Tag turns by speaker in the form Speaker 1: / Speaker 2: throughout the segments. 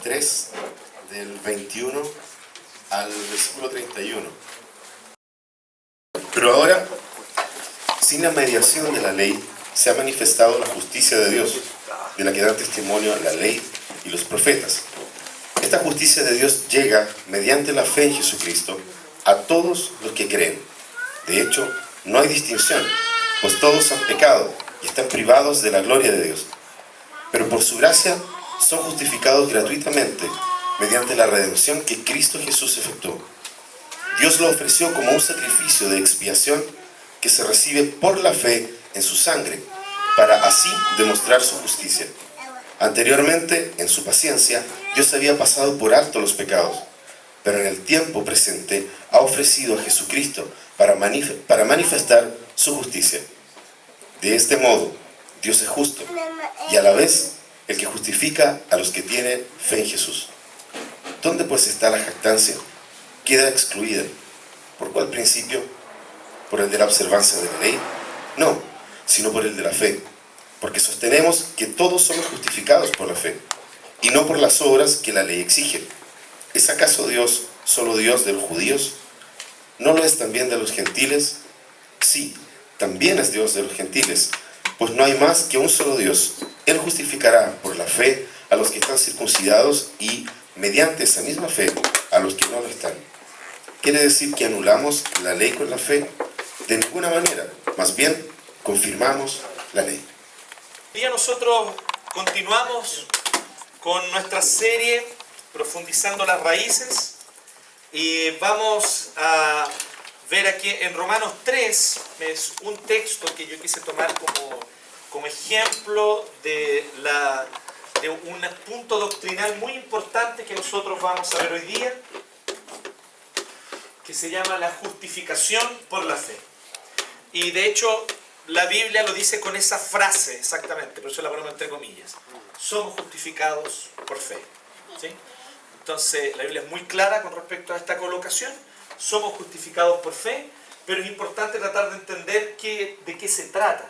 Speaker 1: 3, del 21 al versículo 31. Pero ahora, sin la mediación de la ley, se ha manifestado la justicia de Dios, de la que dan testimonio la ley y los profetas. Esta justicia de Dios llega mediante la fe en Jesucristo a todos los que creen. De hecho, no hay distinción, pues todos han pecado y están privados de la gloria de Dios. Pero por su gracia son justificados gratuitamente mediante la redención que Cristo Jesús efectuó. Dios lo ofreció como un sacrificio de expiación que se recibe por la fe en su sangre, para así demostrar su justicia. Anteriormente, en su paciencia, Dios había pasado por alto los pecados, pero en el tiempo presente ha ofrecido a Jesucristo para manifestar su justicia. De este modo, Dios es justo y a la vez el que justifica a los que tienen fe en Jesús. ¿Dónde pues está la jactancia? Queda excluida. ¿Por cuál principio? ¿Por el de la observancia de la ley? No, sino por el de la fe. Porque sostenemos que todos somos justificados por la fe, y no por las obras que la ley exige. ¿Es acaso Dios solo Dios de los judíos? ¿No lo es también de los gentiles? Sí, también es Dios de los gentiles, pues no hay más que un solo Dios. Él justificará por la fe a los que están circuncidados y, mediante esa misma fe, a los que no lo están. ¿Quiere decir que anulamos la ley con la fe? De ninguna manera, más bien confirmamos la ley.
Speaker 2: Hoy día nosotros continuamos con nuestra serie Profundizando las Raíces y vamos a ver aquí en Romanos 3, es un texto que yo quise tomar como ejemplo de un punto doctrinal muy importante que nosotros vamos a ver hoy día, que se llama la justificación por la fe. Y de hecho, la Biblia lo dice con esa frase exactamente, por eso la ponemos entre comillas. Somos justificados por fe. ¿Sí? Entonces, la Biblia es muy clara con respecto a esta colocación. Somos justificados por fe, pero es importante tratar de entender de qué se trata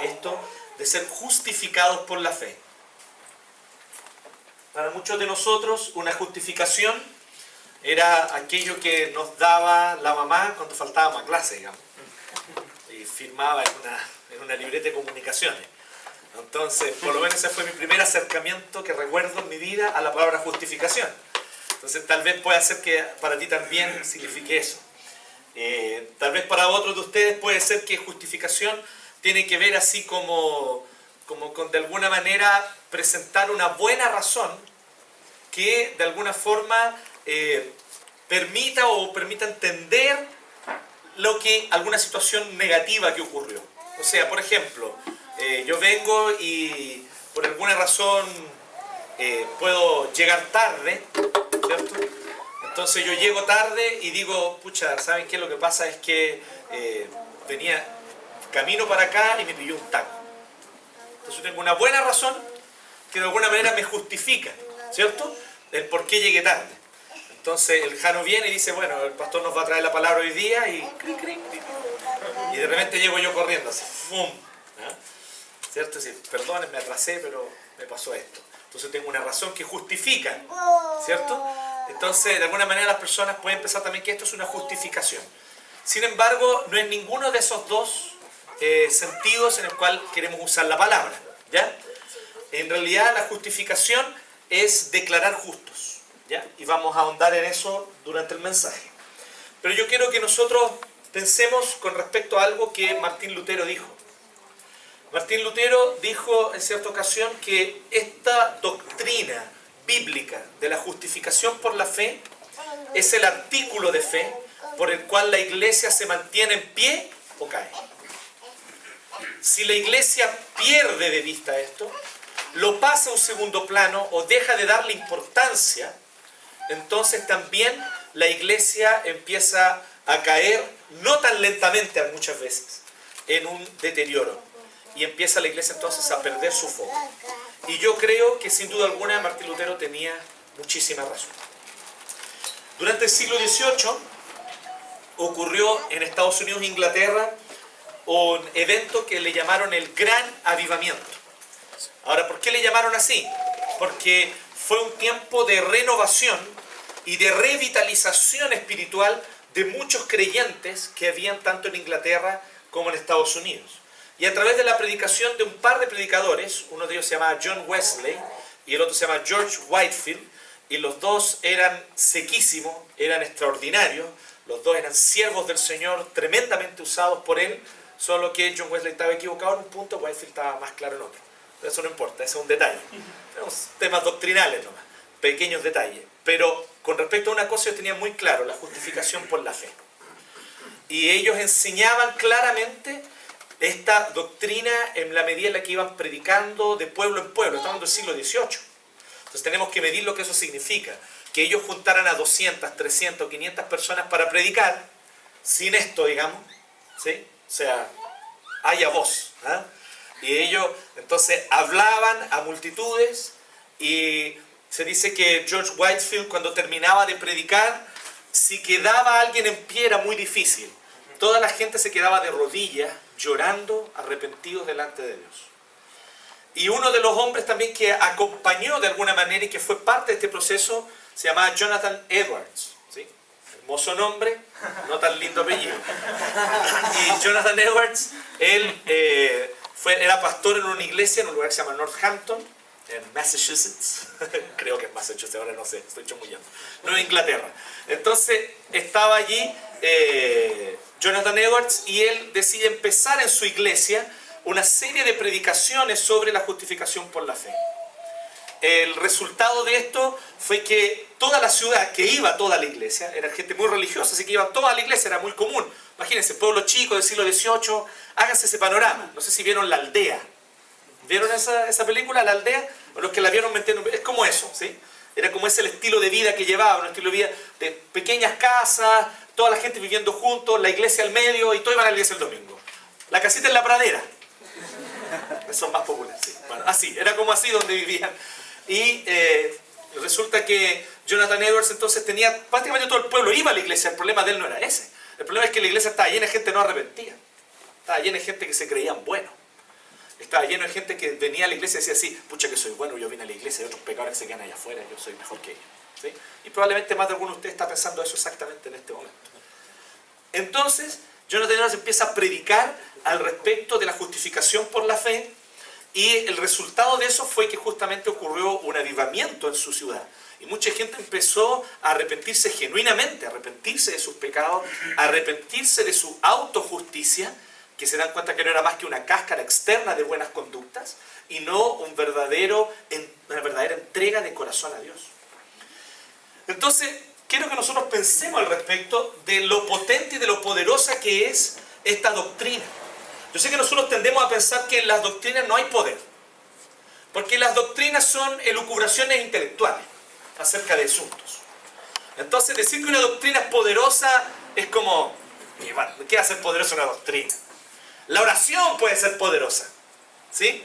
Speaker 2: esto de ser justificados por la fe. Para muchos de nosotros, una justificación era aquello que nos daba la mamá cuando faltábamos a clase, digamos. Y firmaba en una libreta de comunicaciones. Entonces, por lo menos ese fue mi primer acercamiento que recuerdo en mi vida a la palabra justificación. Entonces, tal vez pueda ser que para ti también signifique eso. Tal vez para otros de ustedes puede ser que justificación tiene que ver así como con de alguna manera presentar una buena razón que de alguna forma permita entender alguna situación negativa que ocurrió. O sea, por ejemplo, yo vengo y por alguna razón puedo llegar tarde, ¿cierto? Entonces yo llego tarde y digo, pucha, ¿saben qué? Lo que pasa es que venía camino para acá y me pilló un taco. Entonces yo tengo una buena razón que de alguna manera me justifica, ¿cierto? El por qué llegué tarde. Entonces el Jano viene y dice, bueno, el pastor nos va a traer la palabra hoy día y de repente llego yo corriendo así, ¡fum! ¿Ah? ¿Cierto? Así, perdonen, me atrasé, pero me pasó esto. Entonces tengo una razón que justifica, ¿cierto? Entonces de alguna manera las personas pueden pensar también que esto es una justificación. Sin embargo, no es ninguno de esos dos sentidos en el cual queremos usar la palabra, ¿ya? En realidad la justificación es declarar justos, ¿ya? Y vamos a ahondar en eso durante el mensaje. Pero yo quiero que nosotros pensemos con respecto a algo que Martín Lutero dijo. Martín Lutero dijo en cierta ocasión que esta doctrina bíblica de la justificación por la fe es el artículo de fe por el cual la iglesia se mantiene en pie o cae. Si la iglesia pierde de vista esto, lo pasa a un segundo plano o deja de darle importancia, entonces también la iglesia empieza a caer, no tan lentamente muchas veces, en un deterioro. Y empieza la iglesia entonces a perder su foco. Y yo creo que sin duda alguna Martín Lutero tenía muchísima razón. Durante el siglo XVIII ocurrió en Estados Unidos e Inglaterra un evento que le llamaron el Gran Avivamiento. Ahora, ¿por qué le llamaron así? Porque fue un tiempo de renovación y de revitalización espiritual de muchos creyentes que habían tanto en Inglaterra como en Estados Unidos. Y a través de la predicación de un par de predicadores, uno de ellos se llamaba John Wesley y el otro se llama George Whitefield, y los dos eran sequísimos, eran extraordinarios, los dos eran siervos del Señor, tremendamente usados por Él, solo que John Wesley estaba equivocado en un punto, Whitefield estaba más claro en otro. Pero eso no importa, ese es un detalle. Tenemos temas doctrinales nomás, pequeños detalles. Pero con respecto a una cosa ellos tenían muy claro, la justificación por la fe. Y ellos enseñaban claramente esta doctrina en la medida en la que iban predicando de pueblo en pueblo. Estamos en el siglo XVIII. Entonces tenemos que medir lo que eso significa. Que ellos juntaran a 200, 300, 500 personas para predicar, sin esto, digamos, ¿sí? O sea, haya voz. ¿Ah? Y ellos entonces hablaban a multitudes y se dice que George Whitefield, cuando terminaba de predicar, si quedaba alguien en pie era muy difícil. Toda la gente se quedaba de rodillas, llorando, arrepentidos delante de Dios. Y uno de los hombres también que acompañó de alguna manera y que fue parte de este proceso se llamaba Jonathan Edwards. ¿Sí? Hermoso nombre, no tan lindo apellido. Y Jonathan Edwards, él era pastor en una iglesia en un lugar que se llama Northampton, en Massachusetts. Creo que es Massachusetts, ahora no sé, estoy chamullando. No, en Inglaterra. Entonces estaba allí Jonathan Edwards y él decide empezar en su iglesia una serie de predicaciones sobre la justificación por la fe. El resultado de esto fue que toda la ciudad, que iba toda la iglesia, era gente muy religiosa, así que iba toda la iglesia, era muy común. Imagínense, pueblo chico del siglo XVIII, háganse ese panorama. No sé si vieron La Aldea. ¿Vieron esa película, La Aldea? O los que la vieron, es como eso, ¿sí? Era como ese el estilo de vida que llevaba, un estilo de vida de pequeñas casas, toda la gente viviendo juntos, la iglesia al medio y todos iban a la iglesia el domingo. La casita en la pradera. Son más populares, sí. Bueno, así, era como así donde vivían. Y resulta que Jonathan Edwards entonces tenía, prácticamente todo el pueblo iba a la iglesia, el problema de él no era ese. El problema es que la iglesia estaba llena de gente no arrepentida. Estaba llena de gente que se creían buenos. Estaba lleno de gente que venía a la iglesia y decía así, pucha que soy bueno, yo vine a la iglesia y otros pecadores que se quedan allá afuera, yo soy mejor que ellos. ¿Sí? Y probablemente más de alguno de ustedes está pensando eso exactamente en este momento. Entonces, Jonathan Edwards empieza a predicar al respecto de la justificación por la fe y el resultado de eso fue que justamente ocurrió un avivamiento en su ciudad. Y mucha gente empezó a arrepentirse genuinamente, a arrepentirse de sus pecados, a arrepentirse de su autojusticia, que se dan cuenta que no era más que una cáscara externa de buenas conductas y no una verdadera entrega de corazón a Dios. Entonces, quiero que nosotros pensemos al respecto de lo potente y de lo poderosa que es esta doctrina. Yo sé que nosotros tendemos a pensar que en las doctrinas no hay poder, porque las doctrinas son elucubraciones intelectuales acerca de asuntos. Entonces, decir que una doctrina es poderosa es como, ¿qué hace poderosa una doctrina? La oración puede ser poderosa, ¿sí?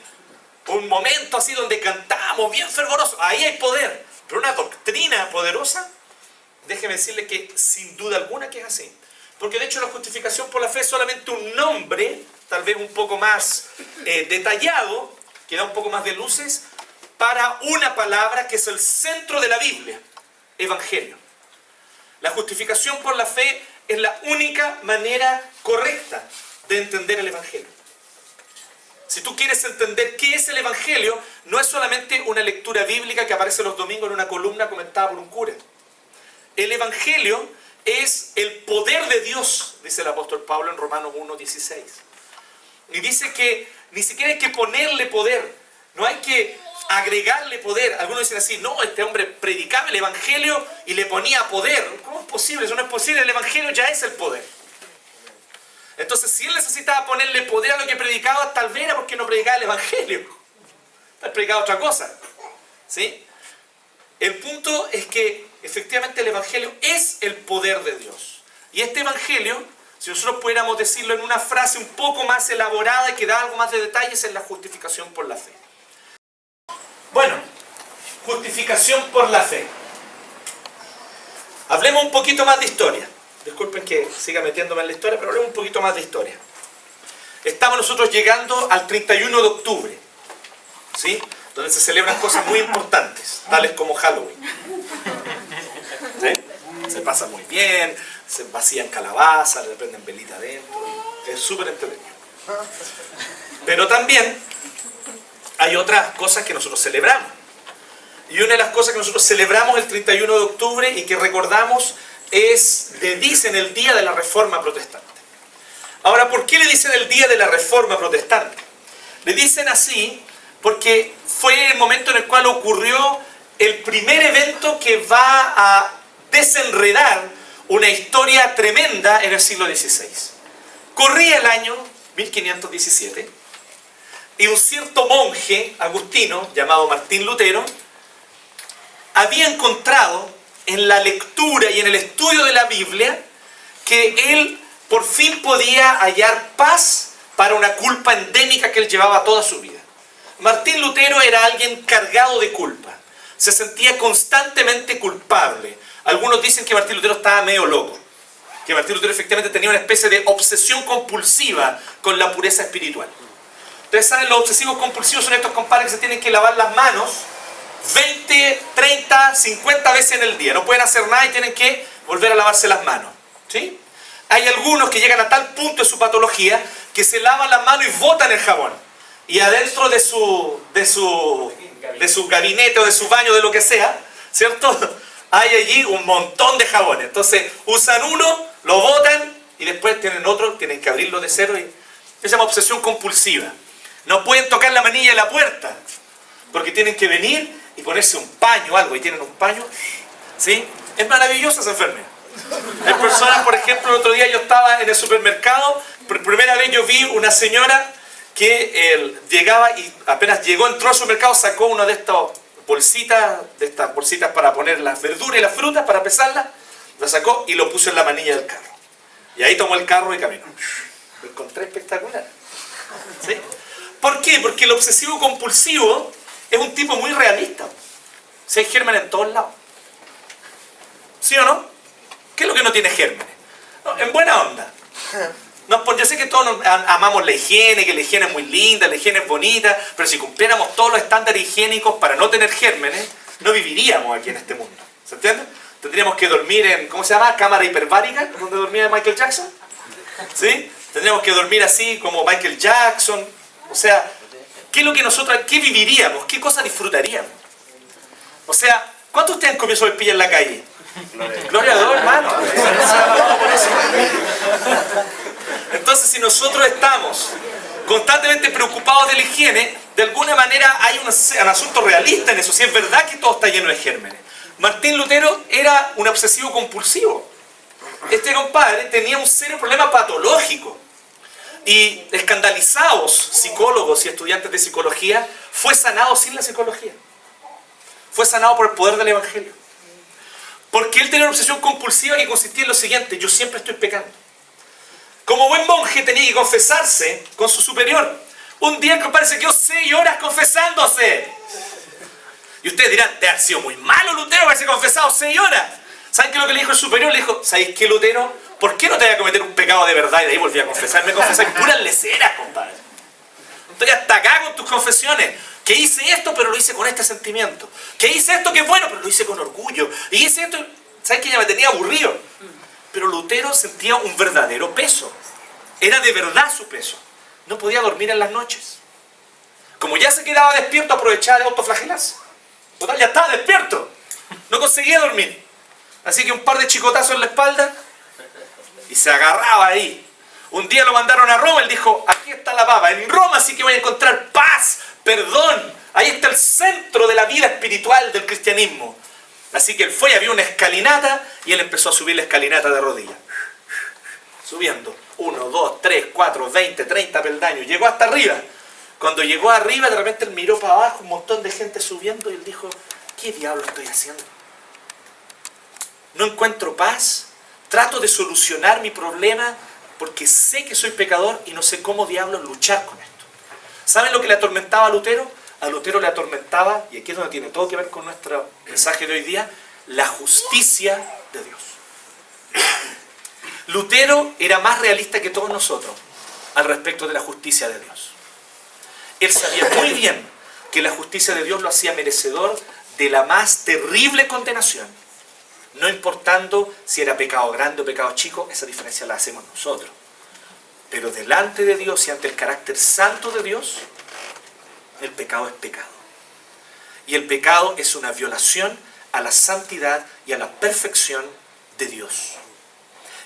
Speaker 2: Un momento así donde cantamos bien fervoroso, ahí hay poder. Pero una doctrina poderosa, déjeme decirle que sin duda alguna que es así. Porque de hecho la justificación por la fe es solamente un nombre, tal vez un poco más detallado, que da un poco más de luces, para una palabra que es el centro de la Biblia, evangelio. La justificación por la fe es la única manera correcta de entender el evangelio. Si tú quieres entender qué es el evangelio, no es solamente una lectura bíblica que aparece los domingos en una columna comentada por un cura. El evangelio es el poder de Dios, dice el apóstol Pablo en Romanos 1:16. Y dice que ni siquiera hay que ponerle poder, no hay que agregarle poder. Algunos dicen así, no, este hombre predicaba el evangelio y le ponía poder. ¿Cómo es posible? Eso no es posible, el evangelio ya es el poder. Entonces, si él necesitaba ponerle poder a lo que predicaba, tal vez era porque no predicaba el evangelio. Tal vez predicaba otra cosa. ¿Sí? El punto es que efectivamente el evangelio es el poder de Dios. Y este evangelio, si nosotros pudiéramos decirlo en una frase un poco más elaborada y que da algo más de detalles, es la justificación por la fe. Bueno, justificación por la fe. Hablemos un poquito más de historia. Disculpen que siga metiéndome en la historia, pero hablemos un poquito más de historia. Estamos nosotros llegando al 31 de octubre, ¿sí? donde se celebran cosas muy importantes, tales como Halloween. ¿Sí? Se pasa muy bien, se vacían calabazas, le prenden velita adentro, es súper entretenido. Pero también hay otras cosas que nosotros celebramos. Y una de las cosas que nosotros celebramos el 31 de octubre y que recordamos le dicen el Día de la Reforma Protestante. Ahora, ¿por qué le dicen el Día de la Reforma Protestante? Le dicen así porque fue el momento en el cual ocurrió el primer evento que va a desenredar una historia tremenda en el siglo XVI. Corría el año 1517 y un cierto monje agustino llamado Martín Lutero había encontrado en la lectura y en el estudio de la Biblia que él por fin podía hallar paz para una culpa endémica que él llevaba toda su vida. Martín Lutero era alguien cargado de culpa. Se sentía constantemente culpable. Algunos dicen que Martín Lutero estaba medio loco. Que Martín Lutero efectivamente tenía una especie de obsesión compulsiva con la pureza espiritual. Ustedes saben, los obsesivos compulsivos son estos compadres que se tienen que lavar las manos 20, 30, 50 veces en el día. No pueden hacer nada y tienen que volver a lavarse las manos. ¿Sí? Hay algunos que llegan a tal punto de su patología que se lavan las manos y botan el jabón. Y adentro de su gabinete o de su baño, de lo que sea, ¿cierto? Hay allí un montón de jabones. Entonces usan uno, lo botan y después tienen otro, tienen que abrirlo de cero. Se llama obsesión compulsiva. No pueden tocar la manilla de la puerta porque tienen que venir y ponerse un paño o algo. Y tienen un paño. ¿Sí? Es maravillosa esa enfermedad. Hay personas, por ejemplo, el otro día yo estaba en el supermercado, por primera vez yo vi una señora que llegaba y apenas llegó, entró al supermercado, sacó una de estas bolsitas para poner las verduras y las frutas, para pesarlas, la sacó y lo puso en la manilla del carro. Y ahí tomó el carro y caminó. Lo encontré espectacular. ¿Sí? ¿Por qué? Porque el obsesivo compulsivo es un tipo muy realista. Si hay gérmenes en todos lados. ¿Sí o no? ¿Qué es lo que no tiene gérmenes? No, en buena onda. Yo sé que todos amamos la higiene, que la higiene es muy linda, la higiene es bonita, pero si cumpliéramos todos los estándares higiénicos para no tener gérmenes, no viviríamos aquí en este mundo. ¿Se entiende? Tendríamos que dormir en, ¿cómo se llama? Cámara hiperbárica, donde dormía Michael Jackson. ¿Sí? Tendríamos que dormir así como Michael Jackson. O sea, ¿qué es lo que qué viviríamos? ¿Qué cosas disfrutaríamos? O sea, ¿cuántos de ustedes han comido sopaipilla en la calle? Gloria a Dios, hermano. Entonces, si nosotros estamos constantemente preocupados de la higiene, de alguna manera hay un asunto realista en eso. Si es verdad que todo está lleno de gérmenes. Martín Lutero era un obsesivo compulsivo. Este compadre tenía un serio problema patológico. Y escandalizados psicólogos y estudiantes de psicología, fue sanado sin la psicología. Fue sanado por el poder del Evangelio. Porque él tenía una obsesión compulsiva que consistía en lo siguiente: yo siempre estoy pecando. Como buen monje tenía que confesarse con su superior. Un día el compadre se quedó 6 horas confesándose. Y ustedes dirán, te ha sido muy malo Lutero haberse confesado 6 horas. ¿Saben qué es lo que le dijo el superior? Le dijo, ¿sabéis qué, Lutero? ¿Por qué no te voy a cometer un pecado de verdad? Y de ahí volví a confesar. Me confesáis puras leceras, compadre. Estoy hasta acá con tus confesiones. Que hice esto, pero lo hice con este sentimiento. Que hice esto que es bueno, pero lo hice con orgullo. Y hice esto, ¿sabes qué? Ya me tenía aburrido. Pero Lutero sentía un verdadero peso. Era de verdad su peso. No podía dormir en las noches. Como ya se quedaba despierto, aprovechaba de autoflagelarse. Total, ya estaba despierto. No conseguía dormir. Así que un par de chicotazos en la espalda y se agarraba ahí. Un día lo mandaron a Roma, él dijo, aquí está la papa. En Roma sí que voy a encontrar paz, perdón. Ahí está el centro de la vida espiritual del cristianismo. Así que él fue y había una escalinata y él empezó a subir la escalinata de rodillas. Subiendo. 1, 2, 3, 4, 20, 30 peldaños. Llegó hasta arriba. Cuando llegó arriba, de repente él miró para abajo, un montón de gente subiendo y él dijo, ¿qué diablo estoy haciendo? No encuentro paz. Trato de solucionar mi problema porque sé que soy pecador y no sé cómo diablos luchar con esto. ¿Saben lo que le atormentaba a Lutero? A Lutero le atormentaba, y aquí es donde tiene todo que ver con nuestro mensaje de hoy día, la justicia de Dios. Lutero era más realista que todos nosotros al respecto de la justicia de Dios. Él sabía muy bien que la justicia de Dios lo hacía merecedor de la más terrible condenación. No importando si era pecado grande o pecado chico, esa diferencia la hacemos nosotros. Pero delante de Dios y ante el carácter santo de Dios, el pecado es pecado. Y el pecado es una violación a la santidad y a la perfección de Dios.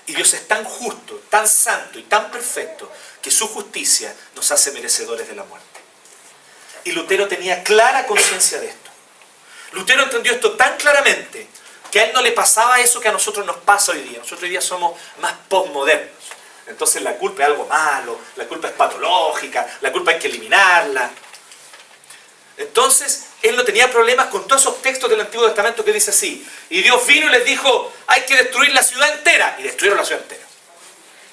Speaker 2: Y Dios es tan justo, tan santo y tan perfecto que su justicia nos hace merecedores de la muerte. Y Lutero tenía clara conciencia de esto. Lutero entendió esto tan claramente que a él no le pasaba eso que a nosotros nos pasa hoy día. Nosotros hoy día somos más postmodernos. Entonces la culpa es algo malo, la culpa es patológica, la culpa hay que eliminarla. Entonces, él no tenía problemas con todos esos textos del Antiguo Testamento que dice así. Y Dios vino y les dijo, hay que destruir la ciudad entera. Y destruyeron la ciudad entera.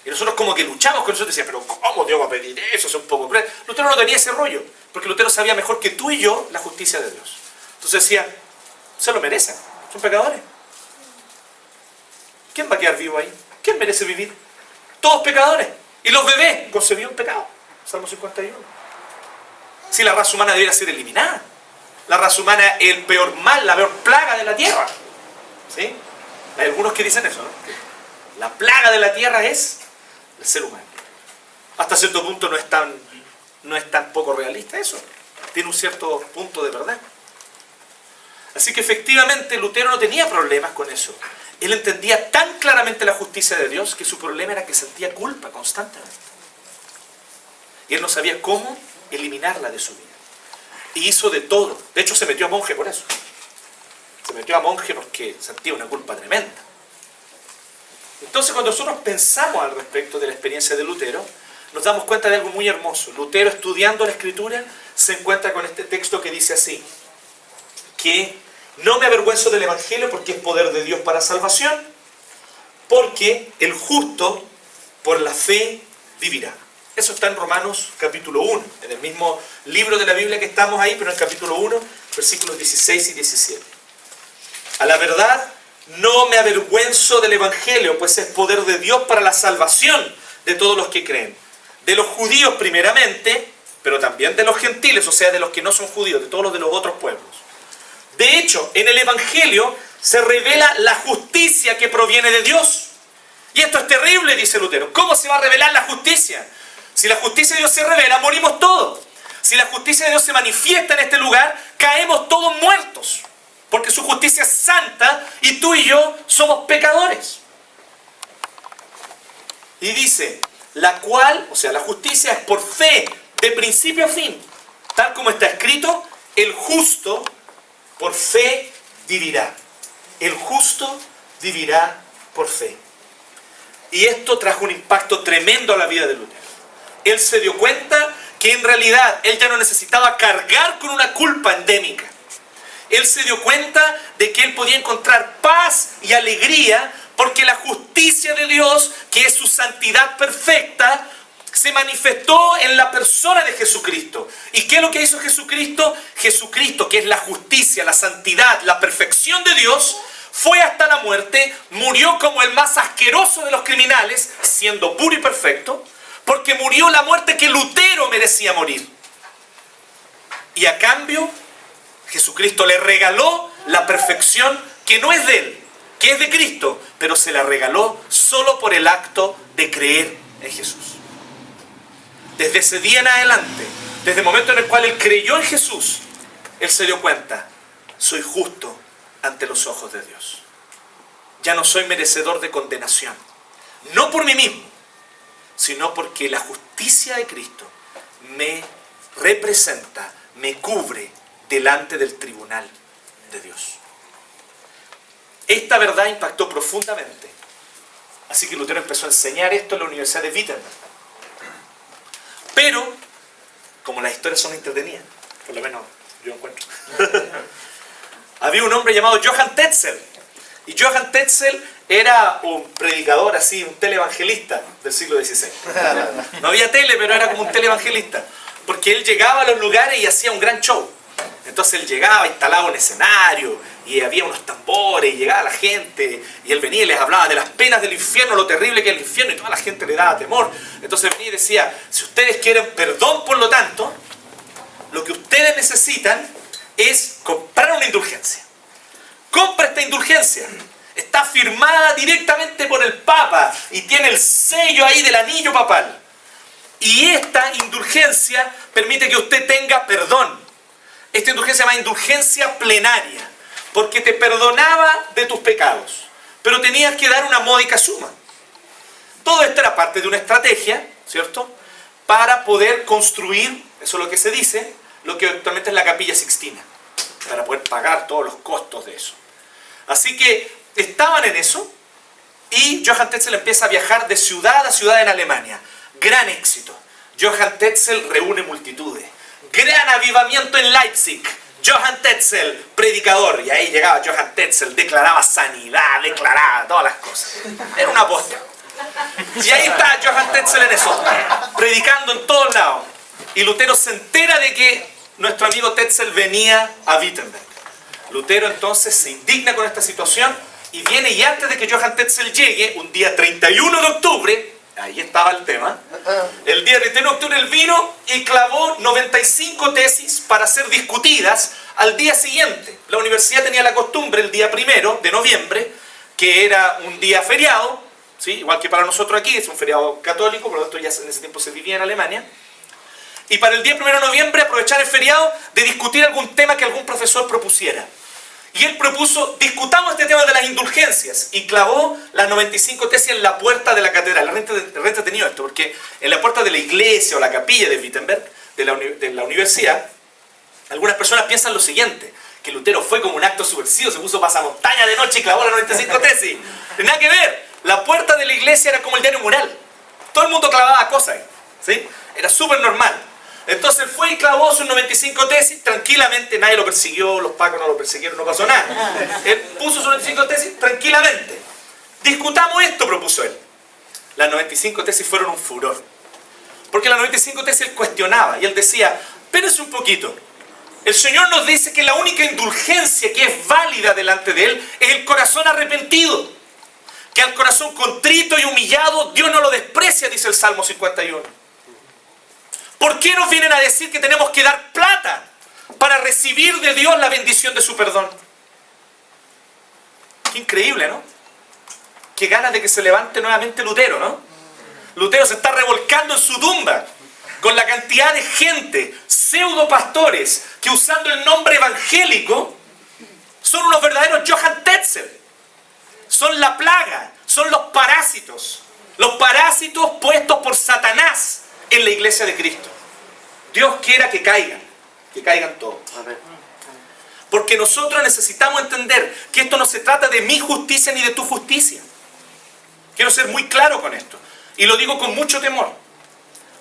Speaker 2: Y nosotros como que luchamos con eso y decíamos, pero ¿cómo Dios va a pedir eso? Es un poco cruel. Lutero no tenía ese rollo, porque Lutero sabía mejor que tú y yo la justicia de Dios. Entonces decía, se lo merecen, son pecadores. ¿Quién va a quedar vivo ahí? ¿Quién merece vivir? Todos pecadores. Y los bebés concebidos en pecado. Salmo 51. Si la raza humana debiera ser eliminada. La raza humana es el peor mal, la peor plaga de la tierra. ¿Sí? Hay algunos que dicen eso, ¿no? La plaga de la tierra es el ser humano. Hasta cierto punto no es tan poco realista eso. Tiene un cierto punto de verdad. Así que efectivamente Lutero no tenía problemas con eso. Él entendía tan claramente la justicia de Dios que su problema era que sentía culpa constantemente. Y él no sabía cómo eliminarla de su vida. Y hizo de todo. De hecho se metió a monje por eso. Se metió a monje porque sentía una culpa tremenda. Entonces cuando nosotros pensamos al respecto de la experiencia de Lutero, nos damos cuenta de algo muy hermoso. Lutero, estudiando la Escritura, se encuentra con este texto que dice así, que no me avergüenzo del Evangelio porque es poder de Dios para salvación, porque el justo por la fe vivirá. Eso está en Romanos capítulo 1, en el mismo libro de la Biblia que estamos ahí, pero en el capítulo 1, versículos 16 y 17. A la verdad, no me avergüenzo del Evangelio, pues es poder de Dios para la salvación de todos los que creen. De los judíos primeramente, pero también de los gentiles, o sea, de los que no son judíos, de todos los de los otros pueblos. De hecho, en el Evangelio se revela la justicia que proviene de Dios. Y esto es terrible, dice Lutero. ¿Cómo se va a revelar la justicia? Si la justicia de Dios se revela, morimos todos. Si la justicia de Dios se manifiesta en este lugar, caemos todos muertos. Porque su justicia es santa y tú y yo somos pecadores. Y dice, la cual, o sea, la justicia es por fe, de principio a fin. Tal como está escrito, el justo por fe vivirá. El justo vivirá por fe. Y esto trajo un impacto tremendo a la vida de Lutero. Él se dio cuenta que en realidad él ya no necesitaba cargar con una culpa endémica. Él se dio cuenta de que él podía encontrar paz y alegría porque la justicia de Dios, que es su santidad perfecta, se manifestó en la persona de Jesucristo. ¿Y qué es lo que hizo Jesucristo? Jesucristo, que es la justicia, la santidad, la perfección de Dios, fue hasta la muerte, murió como el más asqueroso de los criminales, siendo puro y perfecto, porque murió la muerte que Lutero merecía morir. Y a cambio, Jesucristo le regaló la perfección que no es de él, que es de Cristo, pero se la regaló solo por el acto de creer en Jesús. Desde ese día en adelante, desde el momento en el cual él creyó en Jesús, él se dio cuenta, soy justo ante los ojos de Dios. Ya no soy merecedor de condenación, no por mí mismo, sino porque la justicia de Cristo me representa, me cubre delante del tribunal de Dios. Esta verdad impactó profundamente. Así que Lutero empezó a enseñar esto en la Universidad de Wittenberg. Pero, como las historias son entretenidas, por lo menos yo encuentro, había un hombre llamado Johann Tetzel. Y Johann Tetzel era un predicador así, un televangelista del siglo XVI. No había tele, pero era como un televangelista. Porque él llegaba a los lugares y hacía un gran show. Entonces él llegaba, instalaba un escenario, y había unos tambores, y llegaba la gente, y él venía y les hablaba de las penas del infierno, lo terrible que es el infierno, y toda la gente le daba temor. Entonces venía y decía, si ustedes quieren perdón por lo tanto, lo que ustedes necesitan es comprar una indulgencia. Compra esta indulgencia. Está firmada directamente por el Papa y tiene el sello ahí del anillo papal. Y esta indulgencia permite que usted tenga perdón. Esta indulgencia se llama indulgencia plenaria, porque te perdonaba de tus pecados, pero tenías que dar una módica suma. Todo esto era parte de una estrategia, ¿cierto?, para poder construir, eso es lo que se dice, lo que actualmente es la Capilla Sixtina, para poder pagar todos los costos de eso. Así que estaban en eso, y Johann Tetzel empieza a viajar de ciudad a ciudad en Alemania. Gran éxito. Johann Tetzel reúne multitudes. Gran avivamiento en Leipzig. Johann Tetzel, predicador. Y ahí llegaba Johann Tetzel, declaraba sanidad, declaraba todas las cosas. Era un apóstol. Y ahí está Johann Tetzel en eso, predicando en todos lados. Y Lutero se entera de que nuestro amigo Tetzel venía a Wittenberg. Lutero entonces se indigna con esta situación y viene, y antes de que Johann Tetzel llegue, un día 31 de octubre, ahí estaba el tema, el día 31 de octubre él vino y clavó 95 tesis para ser discutidas al día siguiente. La universidad tenía la costumbre el día 1 de noviembre, que era un día feriado, ¿sí?, igual que para nosotros aquí, es un feriado católico, por lo tanto ya en ese tiempo se vivía en Alemania, y para el día 1 de noviembre aprovechar el feriado de discutir algún tema que algún profesor propusiera. Y él propuso, discutamos este tema de las indulgencias, y clavó las 95 tesis en la puerta de la catedral. Es entretenido esto, porque en la puerta de la iglesia o la capilla de Wittenberg, de la universidad, algunas personas piensan lo siguiente, que Lutero fue como un acto subversivo, se puso pasamontaña de noche y clavó las 95 tesis. Nada que ver, la puerta de la iglesia era como el diario mural. Todo el mundo clavaba cosas, ¿sí? Era súper normal. Entonces fue y clavó sus 95 tesis tranquilamente, nadie lo persiguió, los pacos no lo persiguieron, no pasó nada. Él puso sus 95 tesis tranquilamente. Discutamos esto, propuso él. Las 95 tesis fueron un furor. Porque las 95 tesis él cuestionaba y él decía, espérense un poquito. El Señor nos dice que la única indulgencia que es válida delante de Él es el corazón arrepentido. Que al corazón contrito y humillado Dios no lo desprecia, dice el Salmo 51. ¿Por qué nos vienen a decir que tenemos que dar plata para recibir de Dios la bendición de su perdón? Qué increíble, ¿no? Qué ganas de que se levante nuevamente Lutero, ¿no? Lutero se está revolcando en su tumba con la cantidad de gente, pseudo pastores, que usando el nombre evangélico son unos verdaderos Johann Tetzel. Son la plaga, son los parásitos puestos por Satanás en la iglesia de Cristo. Dios quiera que caigan todos. Porque nosotros necesitamos entender que esto no se trata de mi justicia ni de tu justicia. Quiero ser muy claro con esto. Y lo digo con mucho temor.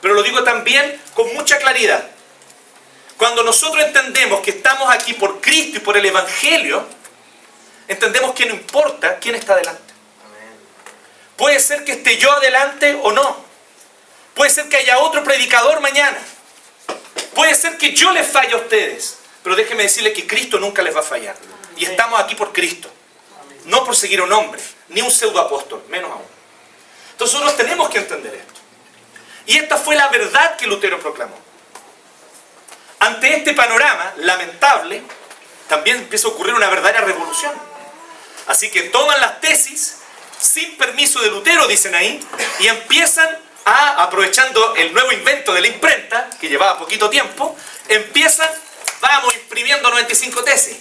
Speaker 2: Pero lo digo también con mucha claridad. Cuando nosotros entendemos que estamos aquí por Cristo y por el Evangelio, entendemos que no importa quién está adelante. Puede ser que esté yo adelante o no. Puede ser que haya otro predicador mañana. Puede ser que yo les falle a ustedes. Pero déjenme decirles que Cristo nunca les va a fallar. Y estamos aquí por Cristo. No por seguir a un hombre, ni un pseudoapóstol, menos aún. Entonces nosotros tenemos que entender esto. Y esta fue la verdad que Lutero proclamó. Ante este panorama lamentable, también empieza a ocurrir una verdadera revolución. Así que toman las tesis, sin permiso de Lutero, dicen ahí, y empiezan aprovechando el nuevo invento de la imprenta, que llevaba poquito tiempo, vamos imprimiendo 95 tesis.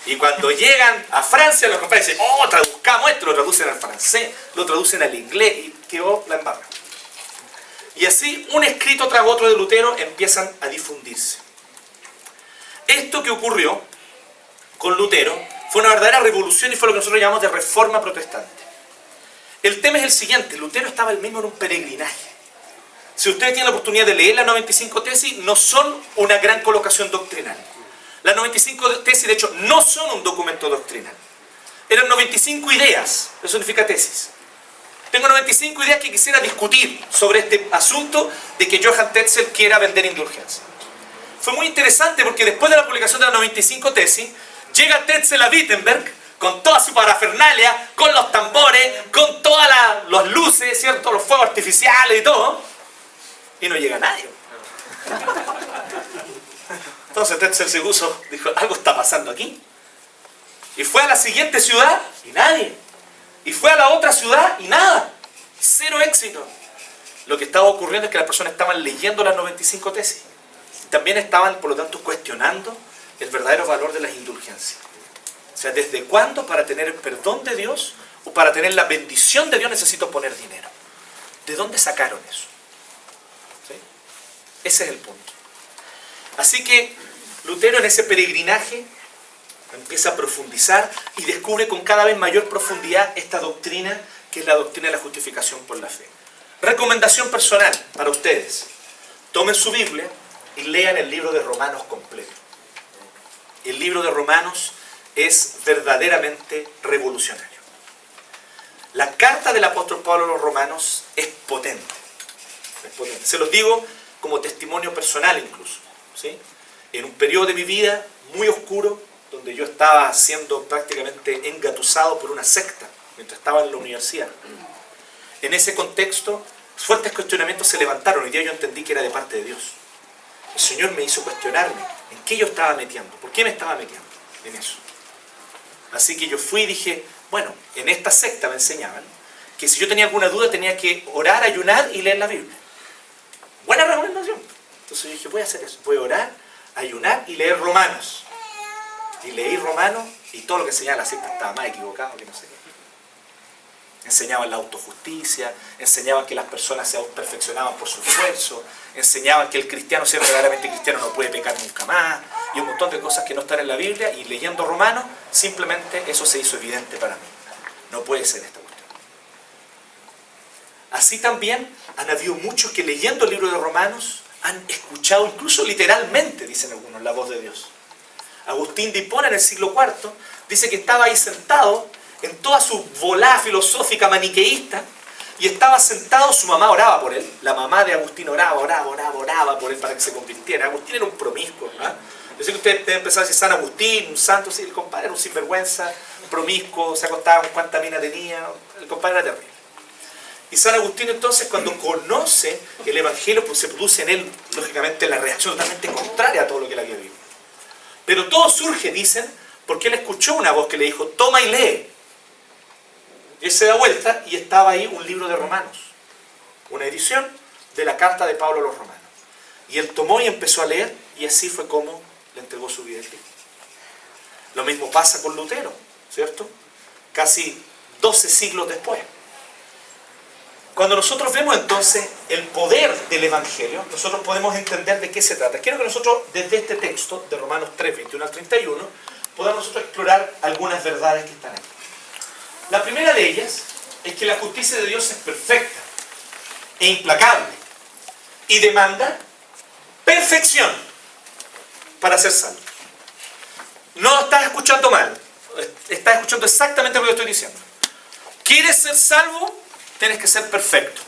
Speaker 2: Y cuando llegan a Francia, los compañeros dicen, traduzcamos esto, lo traducen al francés, lo traducen al inglés, y quedó la embarra. Y así, un escrito tras otro de Lutero empiezan a difundirse. Esto que ocurrió con Lutero fue una verdadera revolución y fue lo que nosotros llamamos de reforma protestante. El tema es el siguiente, Lutero estaba el mismo en un peregrinaje. Si ustedes tienen la oportunidad de leer las 95 tesis, no son una gran colocación doctrinal. Las 95 tesis, de hecho, no son un documento doctrinal. Eran 95 ideas, eso significa tesis. Tengo 95 ideas que quisiera discutir sobre este asunto de que Johann Tetzel quiera vender indulgencia. Fue muy interesante porque después de la publicación de las 95 tesis, llega Tetzel a Wittenberg con toda su parafernalia, con los tambores, con todas las luces, ¿cierto? Los fuegos artificiales y todo, y no llega nadie. Entonces Tetzel se puso, dijo, algo está pasando aquí. Y fue a la siguiente ciudad y nadie. Y fue a la otra ciudad y nada. Cero éxito. Lo que estaba ocurriendo es que las personas estaban leyendo las 95 tesis. También estaban, por lo tanto, cuestionando el verdadero valor de las indulgencias. O sea, ¿desde cuándo para tener el perdón de Dios o para tener la bendición de Dios necesito poner dinero? ¿De dónde sacaron eso? ¿Sí? Ese es el punto. Así que Lutero en ese peregrinaje empieza a profundizar y descubre con cada vez mayor profundidad esta doctrina, que es la doctrina de la justificación por la fe. Recomendación personal para ustedes. Tomen su Biblia y lean el libro de Romanos completo. El libro de Romanos es verdaderamente revolucionario. La carta del apóstol Pablo a los romanos es potente. Es potente. Se los digo como testimonio personal incluso. ¿Sí? En un periodo de mi vida muy oscuro, donde yo estaba siendo prácticamente engatusado por una secta mientras estaba en la universidad. En ese contexto, fuertes cuestionamientos se levantaron. Hoy día yo entendí que era de parte de Dios. El Señor me hizo cuestionarme en qué yo estaba metiendo, por qué me estaba metiendo en eso. Así que yo fui y dije, bueno, en esta secta me enseñaban que si yo tenía alguna duda tenía que orar, ayunar y leer la Biblia. Buena recomendación. Entonces yo dije, voy a hacer eso, voy a orar, ayunar y leer Romanos. Y leí Romanos y todo lo que enseñaba la secta estaba más equivocado que no sé qué. Enseñaban la autojusticia, enseñaban que las personas se perfeccionaban por su esfuerzo, enseñaban que el cristiano, si es verdaderamente cristiano, no puede pecar nunca más, y un montón de cosas que no están en la Biblia, y leyendo Romanos, simplemente eso se hizo evidente para mí. No puede ser esta cuestión. Así también han habido muchos que leyendo el libro de Romanos han escuchado, incluso literalmente, dicen algunos, la voz de Dios. Agustín de Hipona en el siglo IV dice que estaba ahí sentado en toda su volada filosófica maniqueísta, y estaba sentado, su mamá oraba por él, la mamá de Agustín oraba por él para que se convirtiera. Agustín era un promiscuo, ¿verdad? Yo sé que ustedes deben empezar a decir San Agustín, un santo, sí, el compadre era un sinvergüenza, promiscuo, se acostaba con cuánta mina tenía, el compadre era terrible. Y San Agustín entonces, cuando conoce el Evangelio, pues se produce en él, lógicamente, la reacción totalmente contraria a todo lo que él había vivido. Pero todo surge, dicen, porque él escuchó una voz que le dijo, toma y lee. Y él se da vuelta y estaba ahí un libro de Romanos, una edición de la carta de Pablo a los romanos. Y él tomó y empezó a leer, y así fue como le entregó su vida a Cristo. Lo mismo pasa con Lutero, ¿cierto? Casi 12 siglos después. Cuando nosotros vemos entonces el poder del Evangelio, nosotros podemos entender de qué se trata. Quiero que nosotros, desde este texto de Romanos 3, 21 al 31, podamos nosotros explorar algunas verdades que están aquí. La primera de ellas es que la justicia de Dios es perfecta e implacable y demanda perfección para ser salvo. No estás escuchando mal, estás escuchando exactamente lo que estoy diciendo. ¿Quieres ser salvo? Tienes que ser perfecto.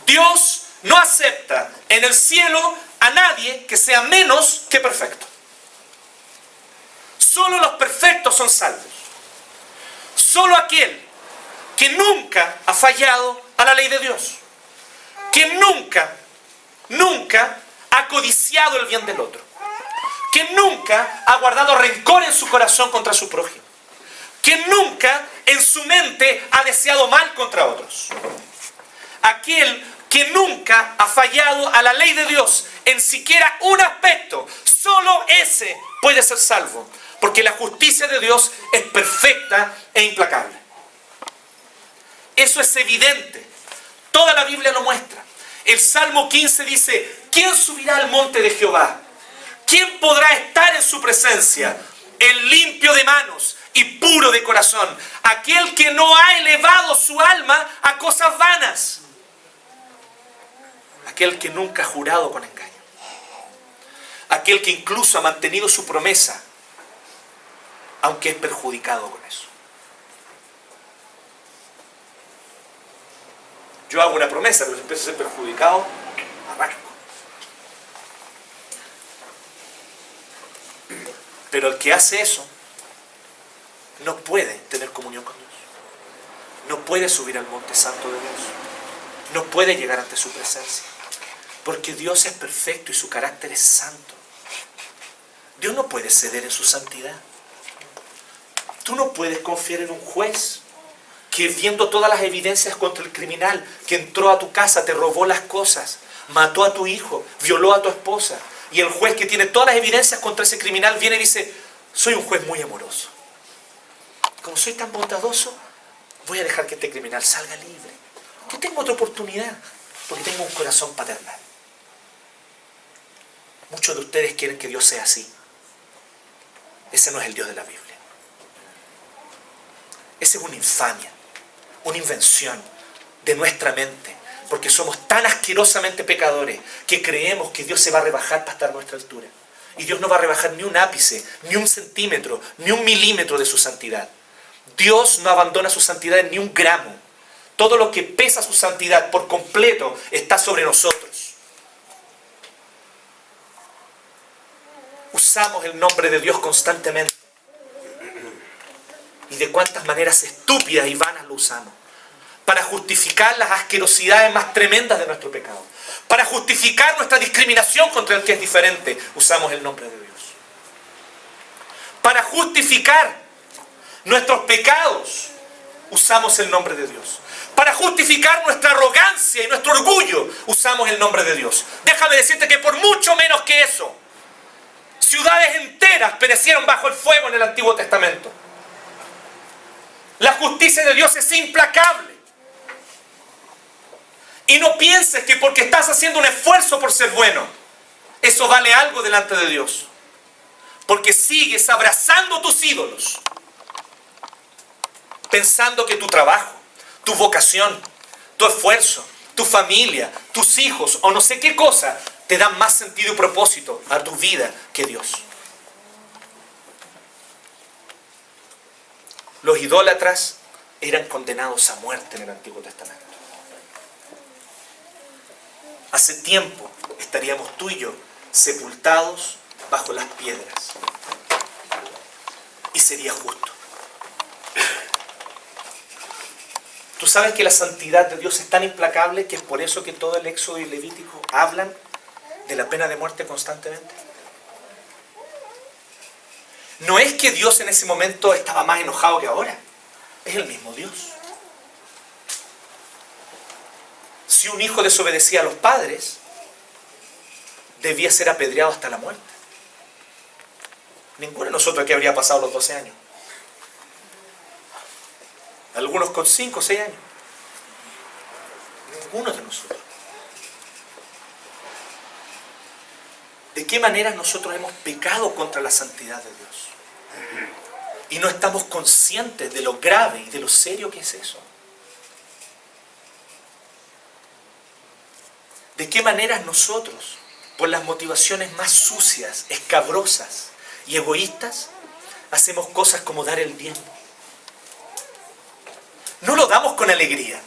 Speaker 2: Dios no acepta en el cielo a nadie que sea menos que perfecto. Solo los perfectos son salvos. Solo aquel que nunca ha fallado a la ley de Dios, que nunca ha codiciado el bien del otro, que nunca ha guardado rencor en su corazón contra su prójimo, que nunca en su mente ha deseado mal contra otros. Aquel que nunca ha fallado a la ley de Dios en siquiera un aspecto, solo ese puede ser salvo. Porque la justicia de Dios es perfecta e implacable. Eso es evidente. Toda la Biblia lo muestra. El Salmo 15 dice, ¿quién subirá al monte de Jehová? ¿Quién podrá estar en su presencia? El limpio de manos y puro de corazón. Aquel que no ha elevado su alma a cosas vanas. Aquel que nunca ha jurado con engaño. Aquel que incluso ha mantenido su promesa, aunque es perjudicado con eso. Yo hago una promesa, pero si empiezo a ser perjudicado, arranco. Pero el que hace eso no puede tener comunión con Dios. No puede subir al monte santo de Dios. No puede llegar ante su presencia. Porque Dios es perfecto y su carácter es santo. Dios no puede ceder en su santidad. Tú no puedes confiar en un juez que, viendo todas las evidencias contra el criminal que entró a tu casa, te robó las cosas, mató a tu hijo, violó a tu esposa, y el juez que tiene todas las evidencias contra ese criminal viene y dice: soy un juez muy amoroso. Como soy tan bondadoso, voy a dejar que este criminal salga libre. Yo tengo otra oportunidad, porque tengo un corazón paternal. Muchos de ustedes quieren que Dios sea así. Ese no es el Dios de la Biblia. Esa es una infamia, una invención de nuestra mente, porque somos tan asquerosamente pecadores que creemos que Dios se va a rebajar para estar a nuestra altura. Y Dios no va a rebajar ni un ápice, ni un centímetro, ni un milímetro de su santidad. Dios no abandona su santidad ni un gramo. Todo lo que pesa su santidad por completo está sobre nosotros. Usamos el nombre de Dios constantemente. Y de cuántas maneras estúpidas y vanas lo usamos. Para justificar las asquerosidades más tremendas de nuestro pecado. Para justificar nuestra discriminación contra el que es diferente, usamos el nombre de Dios. Para justificar nuestros pecados, usamos el nombre de Dios. Para justificar nuestra arrogancia y nuestro orgullo, usamos el nombre de Dios. Déjame decirte que por mucho menos que eso, ciudades enteras perecieron bajo el fuego en el Antiguo Testamento. La justicia de Dios es implacable. Y no pienses que porque estás haciendo un esfuerzo por ser bueno, eso vale algo delante de Dios. Porque sigues abrazando tus ídolos, pensando que tu trabajo, tu vocación, tu esfuerzo, tu familia, tus hijos o no sé qué cosa te dan más sentido y propósito a tu vida que Dios. Los idólatras eran condenados a muerte en el Antiguo Testamento. Hace tiempo estaríamos tú y yo sepultados bajo las piedras. Y sería justo. Tú sabes que la santidad de Dios es tan implacable que es por eso que todo el Éxodo y Levítico hablan de la pena de muerte constantemente. No es que Dios en ese momento estaba más enojado que ahora. Es el mismo Dios. Si un hijo desobedecía a los padres, debía ser apedreado hasta la muerte. Ninguno de nosotros aquí habría pasado los 12 años. Algunos con 5 o 6 años. Ninguno de nosotros. ¿De qué manera nosotros hemos pecado contra la santidad de Dios? Y no estamos conscientes de lo grave y de lo serio que es eso. ¿De qué manera nosotros, por las motivaciones más sucias, escabrosas y egoístas, hacemos cosas como dar el diezmo? No lo damos con alegría,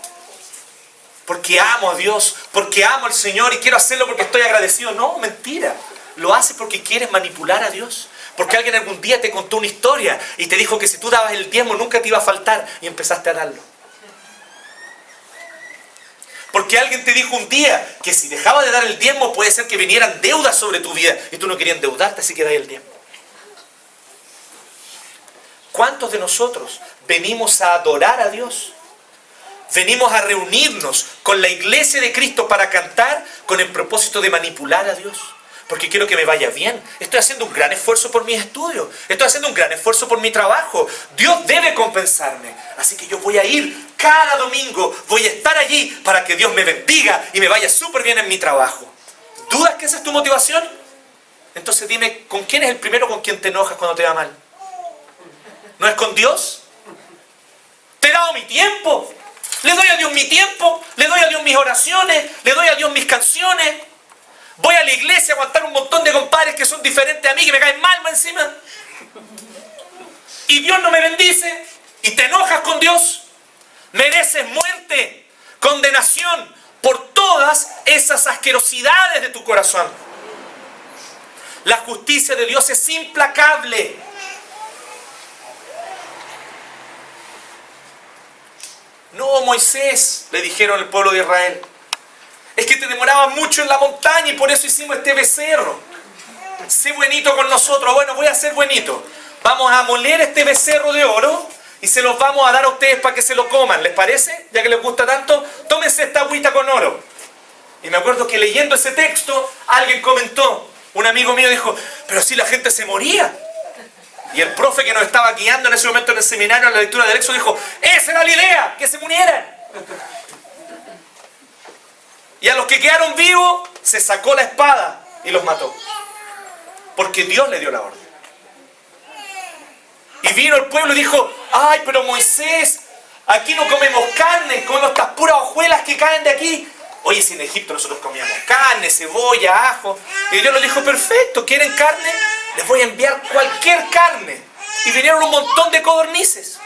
Speaker 2: porque amo a Dios, porque amo al Señor y quiero hacerlo porque estoy agradecido. No, mentira. Lo haces porque quieres manipular a Dios. Porque alguien algún día te contó una historia y te dijo que si tú dabas el diezmo nunca te iba a faltar y empezaste a darlo. Porque alguien te dijo un día que si dejaba de dar el diezmo puede ser que vinieran deudas sobre tu vida y tú no querías endeudarte, así que das el diezmo. ¿Cuántos de nosotros venimos a adorar a Dios? Venimos a reunirnos con la iglesia de Cristo para cantar con el propósito de manipular a Dios. Porque quiero que me vaya bien. Estoy haciendo un gran esfuerzo por mis estudios. Estoy haciendo un gran esfuerzo por mi trabajo. Dios debe compensarme. Así que yo voy a ir cada domingo. Voy a estar allí para que Dios me bendiga y me vaya súper bien en mi trabajo. ¿Dudas que esa es tu motivación? Entonces dime, ¿con quién es el primero con quien te enojas cuando te va mal? ¿No es con Dios? Te he dado mi tiempo. Le doy a Dios mi tiempo. Le doy a Dios mis oraciones. Le doy a Dios mis canciones. Voy a la iglesia a aguantar un montón de compadres que son diferentes a mí, que me caen mal más encima. Y Dios no me bendice. Y te enojas con Dios. Mereces muerte, condenación por todas esas asquerosidades de tu corazón. La justicia de Dios es implacable. No, Moisés, le dijeron al pueblo de Israel. Es que te demorabas mucho en la montaña y por eso hicimos este becerro. sé buenito con nosotros. Bueno, voy a ser buenito. Vamos a moler este becerro de oro y se los vamos a dar a ustedes para que se lo coman. ¿Les parece? Ya que les gusta tanto, tómense esta agüita con oro. Y me acuerdo que leyendo ese texto, alguien comentó, un amigo mío dijo, pero si la gente se moría. Y el profe que nos estaba guiando en ese momento en el seminario, en la lectura del Éxodo, dijo, esa era la idea, que se murieran. Y a los que quedaron vivos, se sacó la espada y los mató. Porque Dios le dio la orden. Y vino el pueblo y dijo, ay, pero Moisés, aquí no comemos carne, comemos estas puras hojuelas que caen de aquí. Oye, si en Egipto nosotros comíamos carne, cebolla, ajo. Y Dios les dijo, perfecto, ¿quieren carne? Les voy a enviar cualquier carne. Y vinieron un montón de codornices.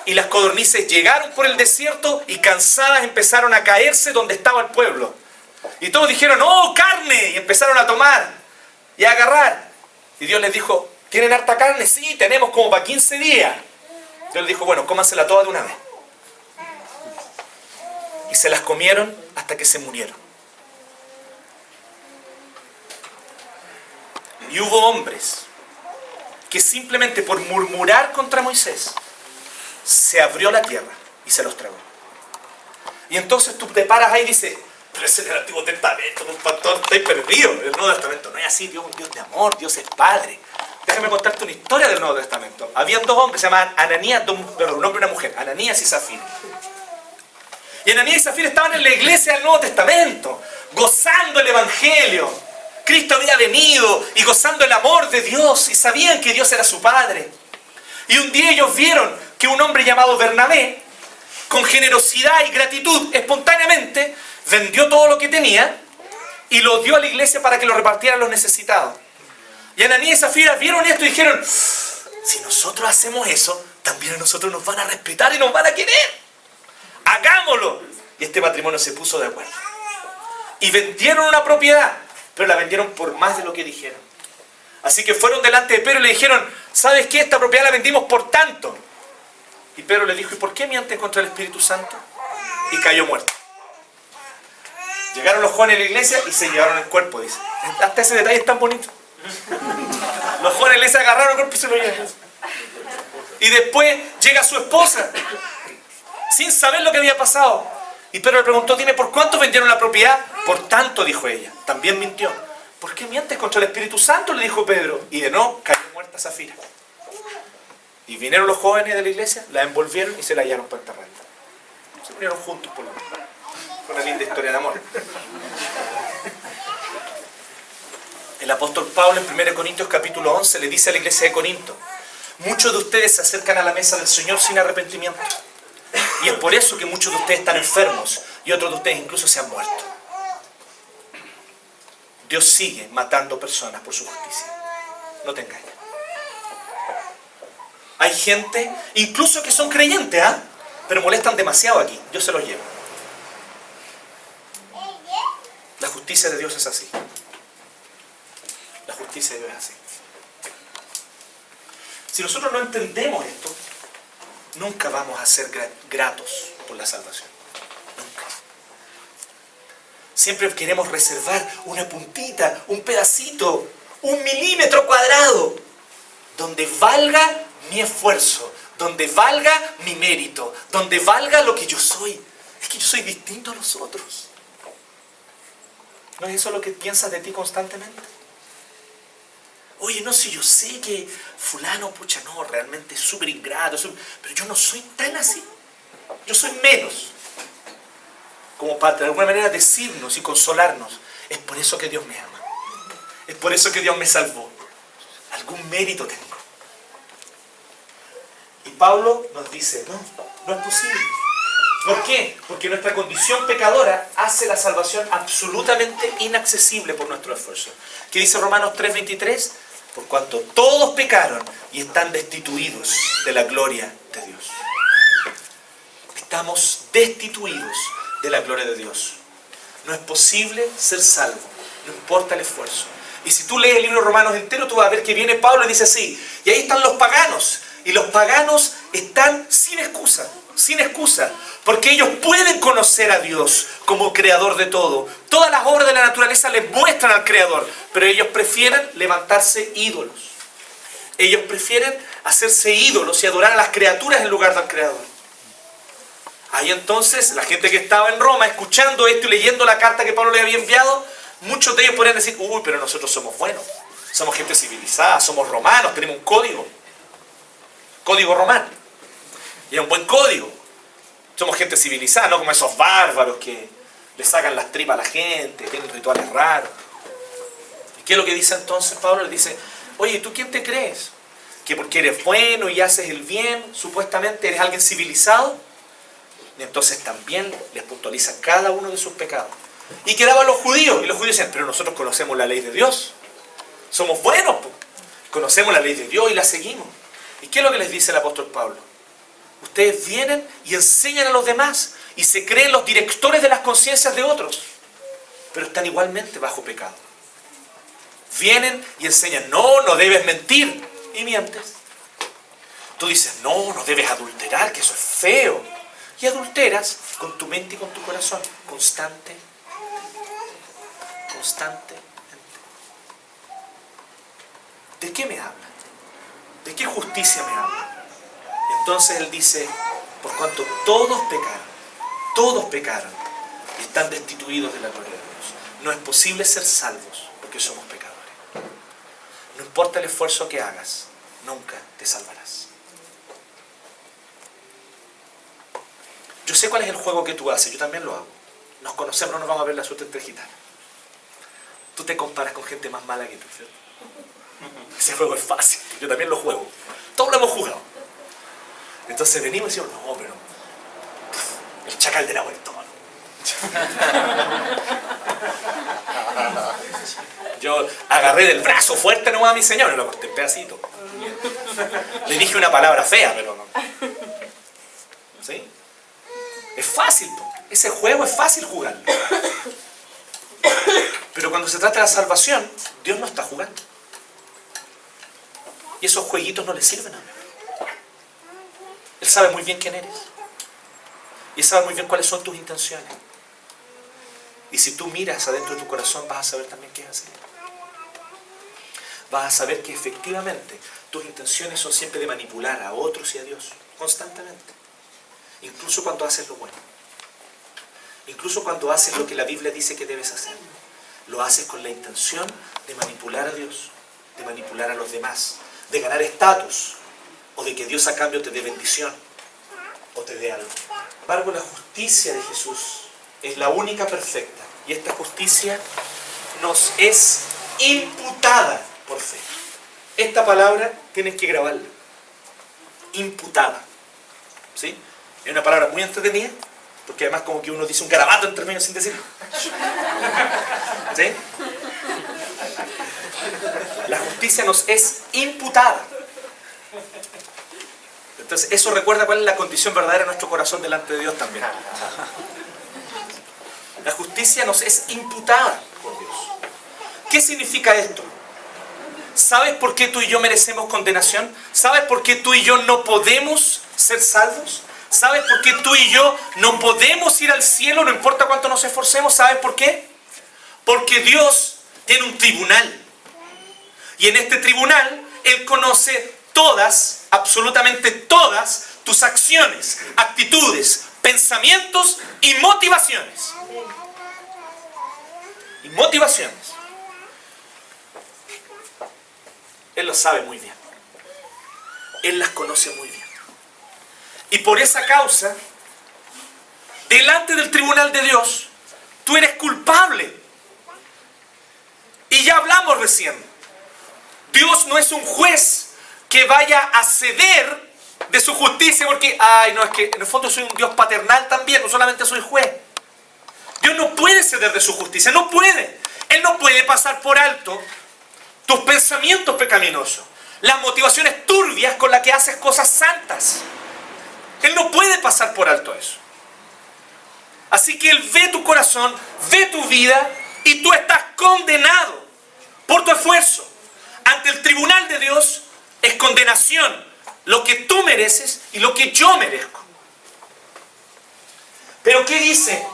Speaker 2: Y las codornices llegaron por el desierto y cansadas empezaron a caerse donde estaba el pueblo. Y todos dijeron, ¡oh, carne! Y empezaron a tomar y a agarrar. Y Dios les dijo, ¿tienen harta carne? Sí, tenemos como para 15 días. Dios les dijo, bueno, cómansela toda de una vez. Y se las comieron hasta que se murieron. Y hubo hombres que simplemente por murmurar contra Moisés, se abrió la tierra y se los tragó. Y entonces tú te paras ahí y dices, pero ese es el Antiguo Testamento, un pastor, estoy perdido. El Nuevo Testamento no es así, Dios es un Dios de amor, Dios es Padre. Déjame contarte una historia del Nuevo Testamento. Habían dos hombres, se llamaban Ananías, un hombre y una mujer, Ananías y Zafira. Y Ananías y Zafira estaban en la iglesia del Nuevo Testamento, gozando el Evangelio. Cristo había venido y gozando el amor de Dios y sabían que Dios era su Padre. Y un día ellos vieron que un hombre llamado Bernabé, con generosidad y gratitud, espontáneamente, vendió todo lo que tenía y lo dio a la iglesia para que lo repartieran a los necesitados. Y Ananías y Zafira vieron esto y dijeron, si nosotros hacemos eso, también a nosotros nos van a respetar y nos van a querer. ¡Hagámoslo! Y este matrimonio se puso de acuerdo. Y vendieron una propiedad, pero la vendieron por más de lo que dijeron. Así que fueron delante de Pedro y le dijeron, ¿sabes qué? Esta propiedad la vendimos por tanto. Y Pedro le dijo, ¿y por qué mientes contra el Espíritu Santo? Y cayó muerto. Llegaron los jóvenes de la iglesia y se llevaron el cuerpo, dice. Hasta ese detalle es tan bonito. Los jóvenes de la iglesia agarraron el cuerpo y se lo llevaron. Y después llega su esposa, sin saber lo que había pasado. Y Pedro le preguntó, dime, ¿por cuánto vendieron la propiedad? Por tanto, dijo ella. También mintió. ¿Por qué mientes contra el Espíritu Santo? Le dijo Pedro. Y de nuevo cayó muerta Zafira. Y vinieron los jóvenes de la iglesia, la envolvieron y se la hallaron para enterrarla. Se unieron juntos por lo menos. Fue una linda historia de amor. El apóstol Pablo en 1 Corintios capítulo 11 le dice a la iglesia de Corinto, muchos de ustedes se acercan a la mesa del Señor sin arrepentimiento. Y es por eso que muchos de ustedes están enfermos y otros de ustedes incluso se han muerto. Dios sigue matando personas por su justicia. No te engañes. Hay gente, incluso que son creyentes, pero molestan demasiado aquí. Dios se los lleva. La justicia de Dios es así. La justicia de Dios es así. Si nosotros no entendemos esto, nunca vamos a ser gratos por la salvación. Nunca. Siempre queremos reservar una puntita, un pedacito, 1 milímetro cuadrado, donde valga mi esfuerzo, donde valga mi mérito, donde valga lo que yo soy. Es que yo soy distinto a los otros. ¿No es eso lo que piensas de ti constantemente? Oye, no, si yo sé que fulano, pucha, no, realmente es súper ingrato, pero yo no soy tan así. Yo soy menos. Como para de alguna manera decirnos y consolarnos. Es por eso que Dios me ama. Es por eso que Dios me salvó. Algún mérito tengo. Y Pablo nos dice, no es posible. ¿Por qué? Porque nuestra condición pecadora hace la salvación absolutamente inaccesible por nuestro esfuerzo. ¿Qué dice Romanos 3:23? Por cuanto todos pecaron y están destituidos de la gloria de Dios. Estamos destituidos de la gloria de Dios. No es posible ser salvo, no importa el esfuerzo. Y si tú lees el libro de Romanos entero, tú vas a ver que viene Pablo y dice así, y ahí están los paganos, y los paganos están sin excusa. sin excusa, porque ellos pueden conocer a Dios como creador de todo. Todas las obras de la naturaleza les muestran al creador, pero ellos prefieren levantarse ídolos. Ellos prefieren hacerse ídolos y adorar a las criaturas en lugar del creador. Ahí entonces, la gente que estaba en Roma escuchando esto y leyendo la carta que Pablo le había enviado, muchos de ellos podrían decir, uy, pero nosotros somos buenos, somos gente civilizada, somos romanos, tenemos un código romano. Y es un buen código. Somos gente civilizada, no como esos bárbaros que le sacan las tripas a la gente, tienen rituales raros. ¿Y qué es lo que dice entonces Pablo? Le dice, oye, ¿tú quién te crees? ¿Que porque eres bueno y haces el bien, supuestamente eres alguien civilizado? Y entonces también les puntualiza cada uno de sus pecados. Y quedaban los judíos, y los judíos decían, pero nosotros conocemos la ley de Dios. Somos buenos, conocemos la ley de Dios y la seguimos. ¿Y qué es lo que les dice el apóstol Pablo? Ustedes vienen y enseñan a los demás y se creen los directores de las conciencias de otros, pero están igualmente bajo pecado. Vienen y enseñan, no debes mentir, y mientes. Tú dices, no debes adulterar, que eso es feo. Y adulteras con tu mente y con tu corazón, constantemente. ¿De qué me habla? ¿De qué justicia me habla? Entonces él dice, por cuanto todos pecaron y están destituidos de la gloria de Dios. No es posible ser salvos porque somos pecadores. No importa el esfuerzo que hagas, nunca te salvarás. Yo sé cuál es el juego que tú haces, yo también lo hago. Nos conocemos, no nos vamos a ver la suerte entre gitanos. Tú te comparas con gente más mala que tú, ¿cierto? Ese juego es fácil, yo también lo juego. Todos lo hemos jugado. Entonces venimos y decimos, no, pero el chacal de la vuelta, mano. Yo agarré del brazo fuerte nomás a mi señor y lo corté en pedacitos. Le dije una palabra fea, pero no. ¿Sí? Es fácil, ese juego es fácil jugarlo. Pero cuando se trata de la salvación, Dios no está jugando. Y esos jueguitos no le sirven a Dios. Él sabe muy bien quién eres. Y Él sabe muy bien cuáles son tus intenciones. Y si tú miras adentro de tu corazón, vas a saber también qué hacer. Vas a saber que efectivamente tus intenciones son siempre de manipular a otros y a Dios, constantemente. Incluso cuando haces lo bueno. Incluso cuando haces lo que la Biblia dice que debes hacer. Lo haces con la intención de manipular a Dios, de manipular a los demás, de ganar estatus, o de que Dios a cambio te dé bendición, o te dé algo. Sin embargo, la justicia de Jesús es la única perfecta, y esta justicia nos es imputada por fe. Esta palabra tienes que grabarla. Imputada. ¿Sí? Es una palabra muy entretenida, porque además como que uno dice un garabato entre medio sin decirlo. ¿Sí? La justicia nos es imputada. Entonces eso recuerda cuál es la condición verdadera de nuestro corazón delante de Dios también. La justicia nos es imputada por Dios. ¿Qué significa esto? ¿Sabes por qué tú y yo merecemos condenación? ¿Sabes por qué tú y yo no podemos ser salvos? ¿Sabes por qué tú y yo no podemos ir al cielo, no importa cuánto nos esforcemos? ¿Sabes por qué? Porque Dios tiene un tribunal. Y en este tribunal, Él conoce todas, absolutamente todas, tus acciones, actitudes, pensamientos y motivaciones. Y motivaciones. Él lo sabe muy bien. Él las conoce muy bien. Y por esa causa, delante del tribunal de Dios, tú eres culpable. Y ya hablamos recién. Dios no es un juez que vaya a ceder de su justicia porque, es que en el fondo soy un Dios paternal también, no solamente soy juez. Dios no puede ceder de su justicia, no puede. Él no puede pasar por alto tus pensamientos pecaminosos, las motivaciones turbias con las que haces cosas santas. Él no puede pasar por alto eso. Así que Él ve tu corazón, ve tu vida y tú estás condenado por tu esfuerzo. Ante el tribunal de Dios es condenación lo que tú mereces y lo que yo merezco. Pero ¿qué dice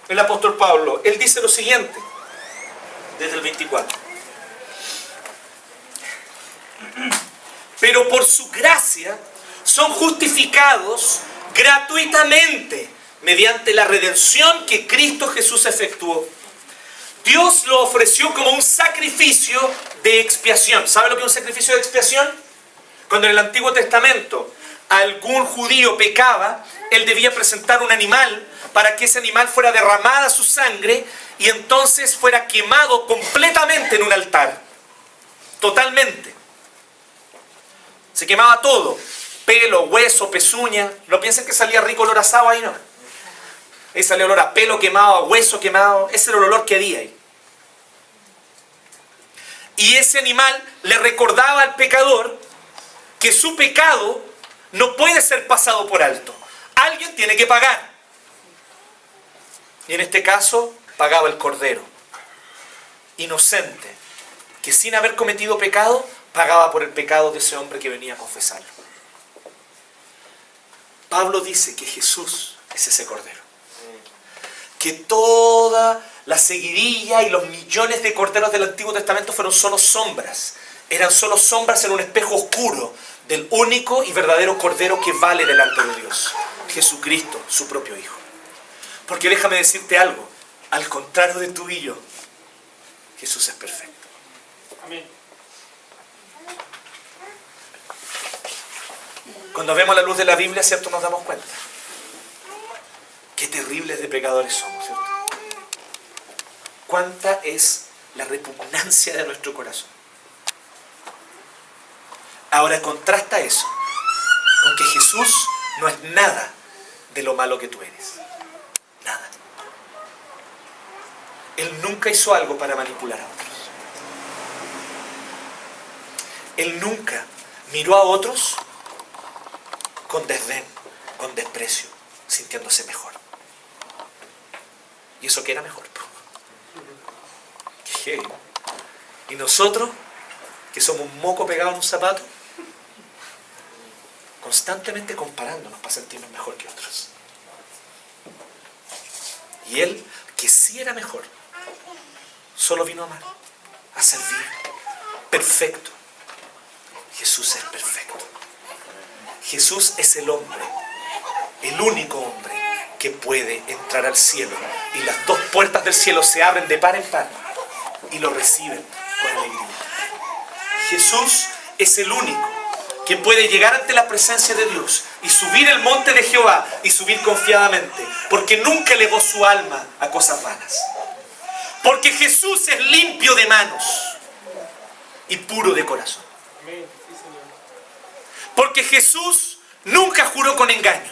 Speaker 2: el apóstol Pablo? Él dice lo siguiente, desde el 24. Pero por su gracia son justificados gratuitamente mediante la redención que Cristo Jesús efectuó. Dios lo ofreció como un sacrificio de expiación. ¿Sabe lo que es un sacrificio de expiación? Cuando en el Antiguo Testamento algún judío pecaba, él debía presentar un animal para que ese animal fuera derramada su sangre y entonces fuera quemado completamente en un altar. Totalmente. Se quemaba todo. Pelo, hueso, pezuña. No piensen que salía rico olor a asado ahí, no. Ahí salía olor a pelo quemado, a hueso quemado. Ese era el olor que había ahí. Y ese animal le recordaba al pecador que su pecado no puede ser pasado por alto. Alguien tiene que pagar. Y en este caso, pagaba el cordero. Inocente. Que sin haber cometido pecado, pagaba por el pecado de ese hombre que venía a confesarlo. Pablo dice que Jesús es ese cordero. Que toda la seguidilla y los millones de corderos del Antiguo Testamento fueron solo sombras. Eran solo sombras en un espejo oscuro del único y verdadero cordero que vale delante de Dios. Jesucristo, su propio Hijo. Porque déjame decirte algo. Al contrario de tú y yo, Jesús es perfecto.
Speaker 3: Amén.
Speaker 2: Cuando vemos la luz de la Biblia, ¿cierto? Nos damos cuenta. Qué terribles de pecadores somos, ¿cierto? Cuánta es la repugnancia de nuestro corazón. Ahora contrasta eso con que Jesús no es nada de lo malo que tú eres. Nada. Él nunca hizo algo para manipular a otros. Él nunca miró a otros con desdén, con desprecio, sintiéndose mejor. Y eso que era mejor. Qué heavy. Y nosotros, que somos un moco pegado en un zapato, constantemente comparándonos para sentirnos mejor que otros. Y él, que sí era mejor, solo vino a amar, a servir. Perfecto. Jesús es perfecto. Jesús es el hombre, el único hombre que puede entrar al cielo. Y las dos puertas del cielo se abren de par en par y lo reciben con alegría. Jesús es el único que puede llegar ante la presencia de Dios y subir el monte de Jehová y subir confiadamente, porque nunca elevó su alma a cosas vanas. Porque Jesús es limpio de manos y puro de corazón.
Speaker 3: Amén. Sí, Señor.
Speaker 2: Porque Jesús nunca juró con engaño.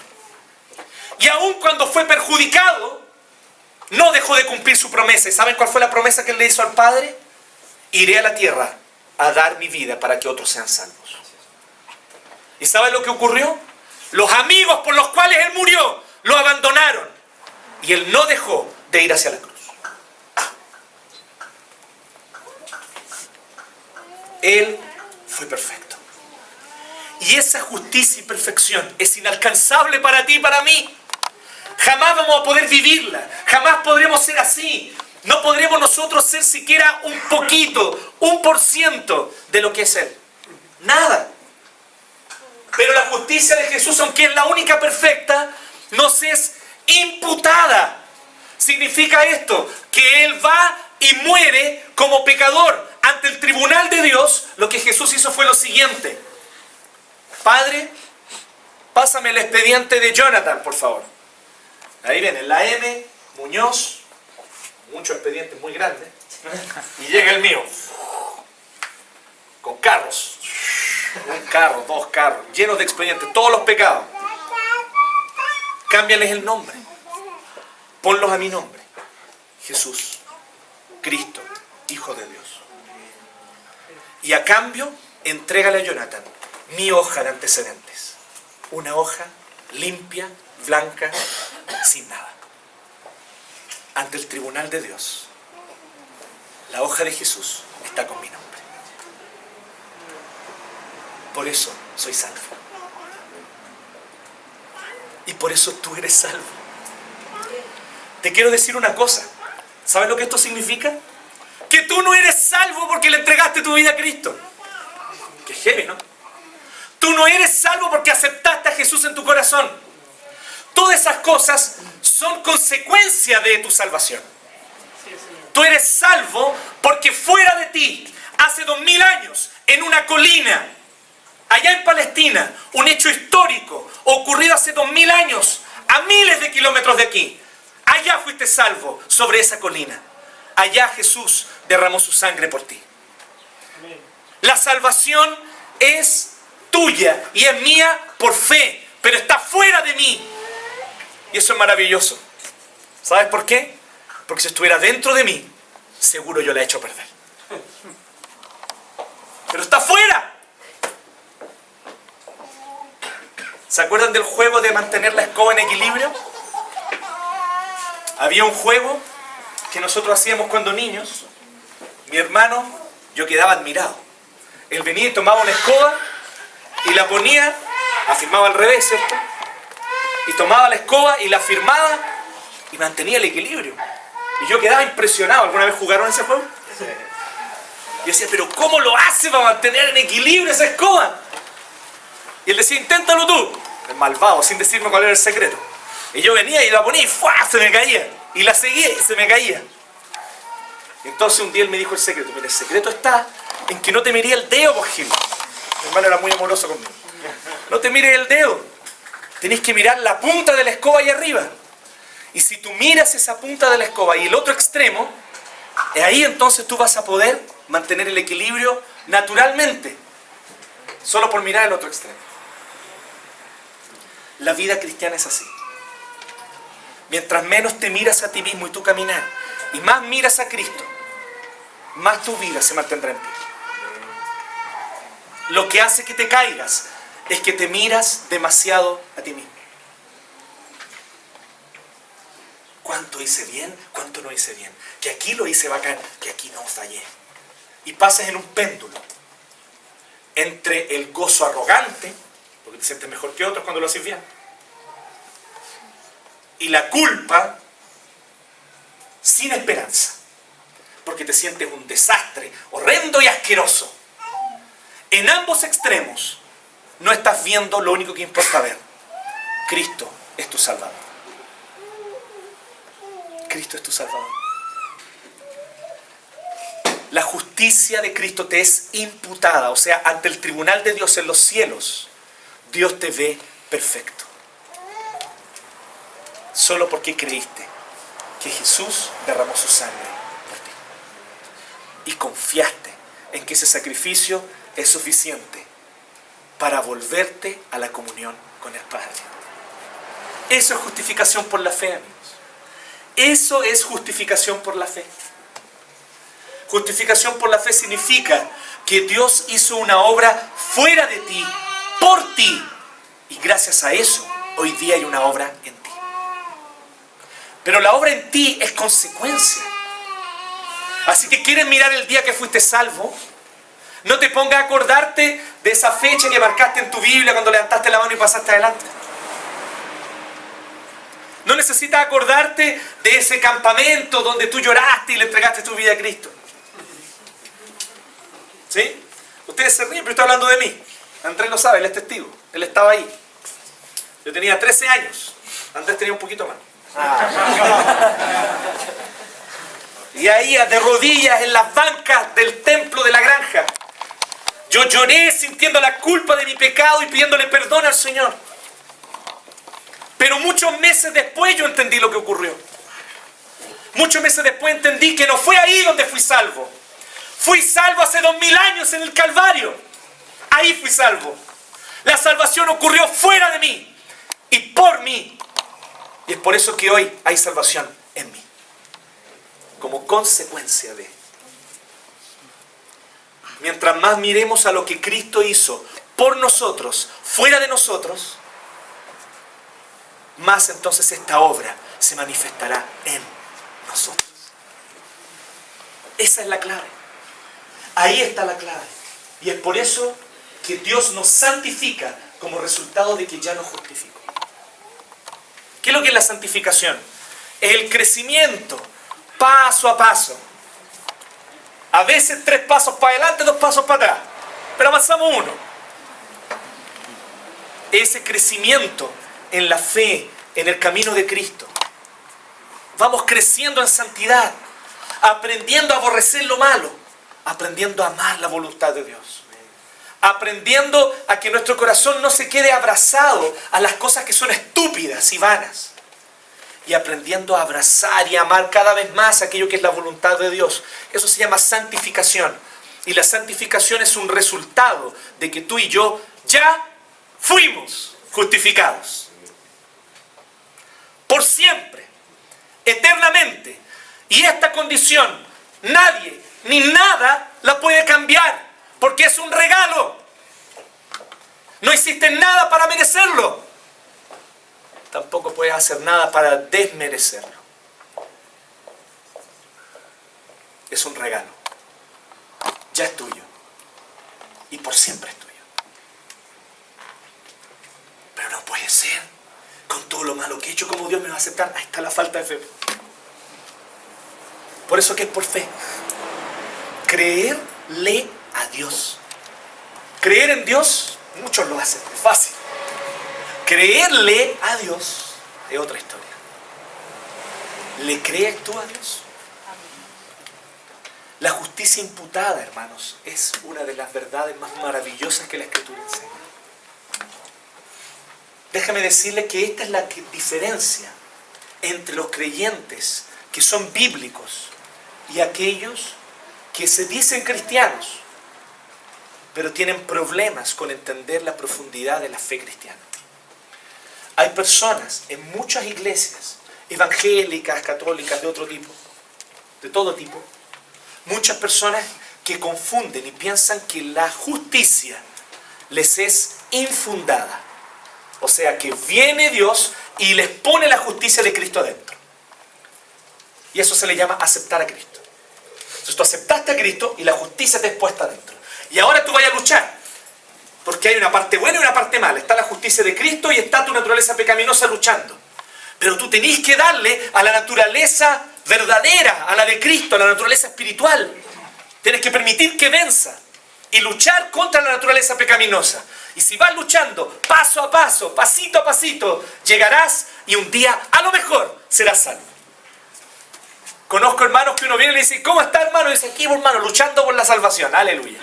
Speaker 2: Y aun cuando fue perjudicado, no dejó de cumplir su promesa. ¿Y saben cuál fue la promesa que él le hizo al Padre? Iré a la tierra a dar mi vida para que otros sean salvos. ¿Y saben lo que ocurrió? Los amigos por los cuales él murió lo abandonaron. Y él no dejó de ir hacia la cruz. Él fue perfecto. Y esa justicia y perfección es inalcanzable para ti y para mí. Jamás vamos a poder vivirla. Jamás podremos ser así. No podremos nosotros ser siquiera un poquito, 1% de lo que es Él. Nada. Pero la justicia de Jesús, aunque es la única perfecta, nos es imputada. Significa esto, que Él va y muere como pecador ante el tribunal de Dios. Lo que Jesús hizo fue lo siguiente: Padre, pásame el expediente de Jonathan, por favor. Ahí viene la M, Muñoz, muchos expedientes muy grandes, y llega el mío, con carros, un carro, 2 carros, llenos de expedientes, todos los pecados. Cámbiales el nombre, ponlos a mi nombre: Jesús, Cristo, Hijo de Dios. Y a cambio, entrégale a Jonathan mi hoja de antecedentes. Una hoja limpia, blanca, sin nada. Ante el tribunal de Dios, la hoja de Jesús está con mi nombre. Por eso soy salvo. Y por eso tú eres salvo. te quiero decir una cosa. ¿Sabes lo que esto significa? Que tú no eres salvo porque le entregaste tu vida a Cristo. Qué heavy, ¿no? Tú no eres salvo porque aceptaste a Jesús en tu corazón. Todas esas cosas son consecuencia de tu salvación. Tú eres salvo porque fuera de ti, hace 2000 años, en una colina, allá en Palestina, un hecho histórico ocurrido hace 2000 años, a miles de kilómetros de aquí, allá fuiste salvo sobre esa colina. Allá Jesús derramó su sangre por ti.
Speaker 3: Amén.
Speaker 2: La salvación es tuya y es mía por fe, pero está fuera de mí. Y eso es maravilloso. ¿Sabes por qué? Porque si estuviera dentro de mí, seguro yo la he hecho perder. Pero está fuera. ¿Se acuerdan del juego de mantener la escoba en equilibrio? Había un juego que nosotros hacíamos cuando niños. Mi hermano, yo quedaba admirado. Él venía y tomaba una escoba y la ponía, afirmaba al revés, ¿cierto? Y tomaba la escoba y la afirmaba y mantenía el equilibrio. Y yo quedaba impresionado. ¿Alguna vez jugaron ese juego? Yo decía, pero ¿cómo lo hace para mantener en equilibrio esa escoba? Y él decía, inténtalo tú. El malvado, sin decirme cuál era el secreto. Y yo venía y la ponía y ¡fua! Se me caía. Y la seguía y se me caía. Y entonces un día él me dijo el secreto. Mira, el secreto está en que no te miré el dedo, por Gil. Mi hermano era muy amoroso conmigo. No te mires el dedo. Tenés que mirar la punta de la escoba ahí arriba. Y si tú miras esa punta de la escoba y el otro extremo, ahí entonces tú vas a poder mantener el equilibrio naturalmente. Solo por mirar el otro extremo. La vida cristiana es así. Mientras menos te miras a ti mismo y tu caminar, y más miras a Cristo, más tu vida se mantendrá en pie. Lo que hace que te caigas es que te miras demasiado a ti mismo. ¿Cuánto hice bien? ¿Cuánto no hice bien? Que aquí lo hice bacán, que aquí no fallé. Y pasas en un péndulo entre el gozo arrogante, porque te sientes mejor que otros cuando lo haces bien, y la culpa sin esperanza, porque te sientes un desastre, horrendo y asqueroso. En ambos extremos no estás viendo lo único que importa ver. Cristo es tu Salvador. Cristo es tu Salvador. La justicia de Cristo te es imputada, o sea, ante el tribunal de Dios en los cielos, Dios te ve perfecto. Solo porque creíste que Jesús derramó su sangre por ti. Y confiaste en que ese sacrificio es suficiente para volverte a la comunión con el Padre. Eso es justificación por la fe, amigos. Eso es justificación por la fe. Justificación por la fe significa que Dios hizo una obra fuera de ti, por ti. Y gracias a eso, hoy día hay una obra en ti. Pero la obra en ti es consecuencia. Así que ¿quieres mirar el día que fuiste salvo? No te pongas a acordarte de esa fecha que marcaste en tu Biblia cuando levantaste la mano y pasaste adelante. No necesitas acordarte de ese campamento donde tú lloraste y le entregaste tu vida a Cristo. ¿Sí? Ustedes se ríen, pero estoy hablando de mí. Andrés lo sabe, él es testigo. Él estaba ahí. Yo tenía 13 años. Andrés tenía un poquito más. Y ahí de rodillas en las bancas del templo de la granja, yo lloré sintiendo la culpa de mi pecado y pidiéndole perdón al Señor. Pero muchos meses después yo entendí lo que ocurrió. Muchos meses después entendí que no fue ahí donde fui salvo. Fui salvo hace 2000 años en el Calvario. Ahí fui salvo. La salvación ocurrió fuera de mí y por mí. Y es por eso que hoy hay salvación en mí. Como consecuencia de. Mientras más miremos a lo que Cristo hizo por nosotros, fuera de nosotros, más entonces esta obra se manifestará en nosotros. Esa es la clave. Ahí está la clave. Y es por eso que Dios nos santifica como resultado de que ya nos justificó. ¿Qué es lo que es la santificación? el crecimiento, paso a paso. A veces 3 pasos para adelante, 2 pasos para atrás, pero avanzamos 1. Ese crecimiento en la fe, en el camino de Cristo. Vamos creciendo en santidad, aprendiendo a aborrecer lo malo, aprendiendo a amar la voluntad de Dios, aprendiendo a que nuestro corazón no se quede abrazado a las cosas que son estúpidas y vanas, y aprendiendo a abrazar y amar cada vez más aquello que es la voluntad de Dios. Eso se llama santificación, y la santificación es un resultado de que tú y yo ya fuimos justificados por siempre, eternamente, y esta condición nadie ni nada la puede cambiar, porque es un regalo. No hiciste nada para merecerlo, tampoco puedes hacer nada para desmerecerlo. Es un regalo, ya es tuyo y por siempre es tuyo. Pero no puede ser, con todo lo malo que he hecho, ¿cómo Dios me va a aceptar? Ahí está la falta de fe. Por eso que es por fe. Creerle a Dios. Creer en Dios, muchos lo hacen, es fácil. Creerle a Dios es otra historia. ¿Le crees tú a Dios? La justicia imputada, hermanos, es una de las verdades más maravillosas que la Escritura enseña. Déjame decirle que esta es la diferencia entre los creyentes que son bíblicos y aquellos que se dicen cristianos, pero tienen problemas con entender la profundidad de la fe cristiana. Hay personas en muchas iglesias, evangélicas, católicas, de otro tipo, de todo tipo, muchas personas que confunden y piensan que la justicia les es infundada. O sea, que viene Dios y les pone la justicia de Cristo adentro. Y eso se le llama aceptar a Cristo. Entonces tú aceptaste a Cristo y la justicia te es puesta adentro. Y ahora tú vas a luchar. Porque hay una parte buena y una parte mala. Está la justicia de Cristo y está tu naturaleza pecaminosa luchando. Pero tú tenés que darle a la naturaleza verdadera, a la de Cristo, a la naturaleza espiritual. Tienes que permitir que venza y luchar contra la naturaleza pecaminosa. Y si vas luchando paso a paso, pasito a pasito, llegarás y un día a lo mejor serás salvo. Conozco hermanos que uno viene y le dice, ¿cómo está, hermano? Y dice, aquí, hermano, luchando por la salvación. Aleluya.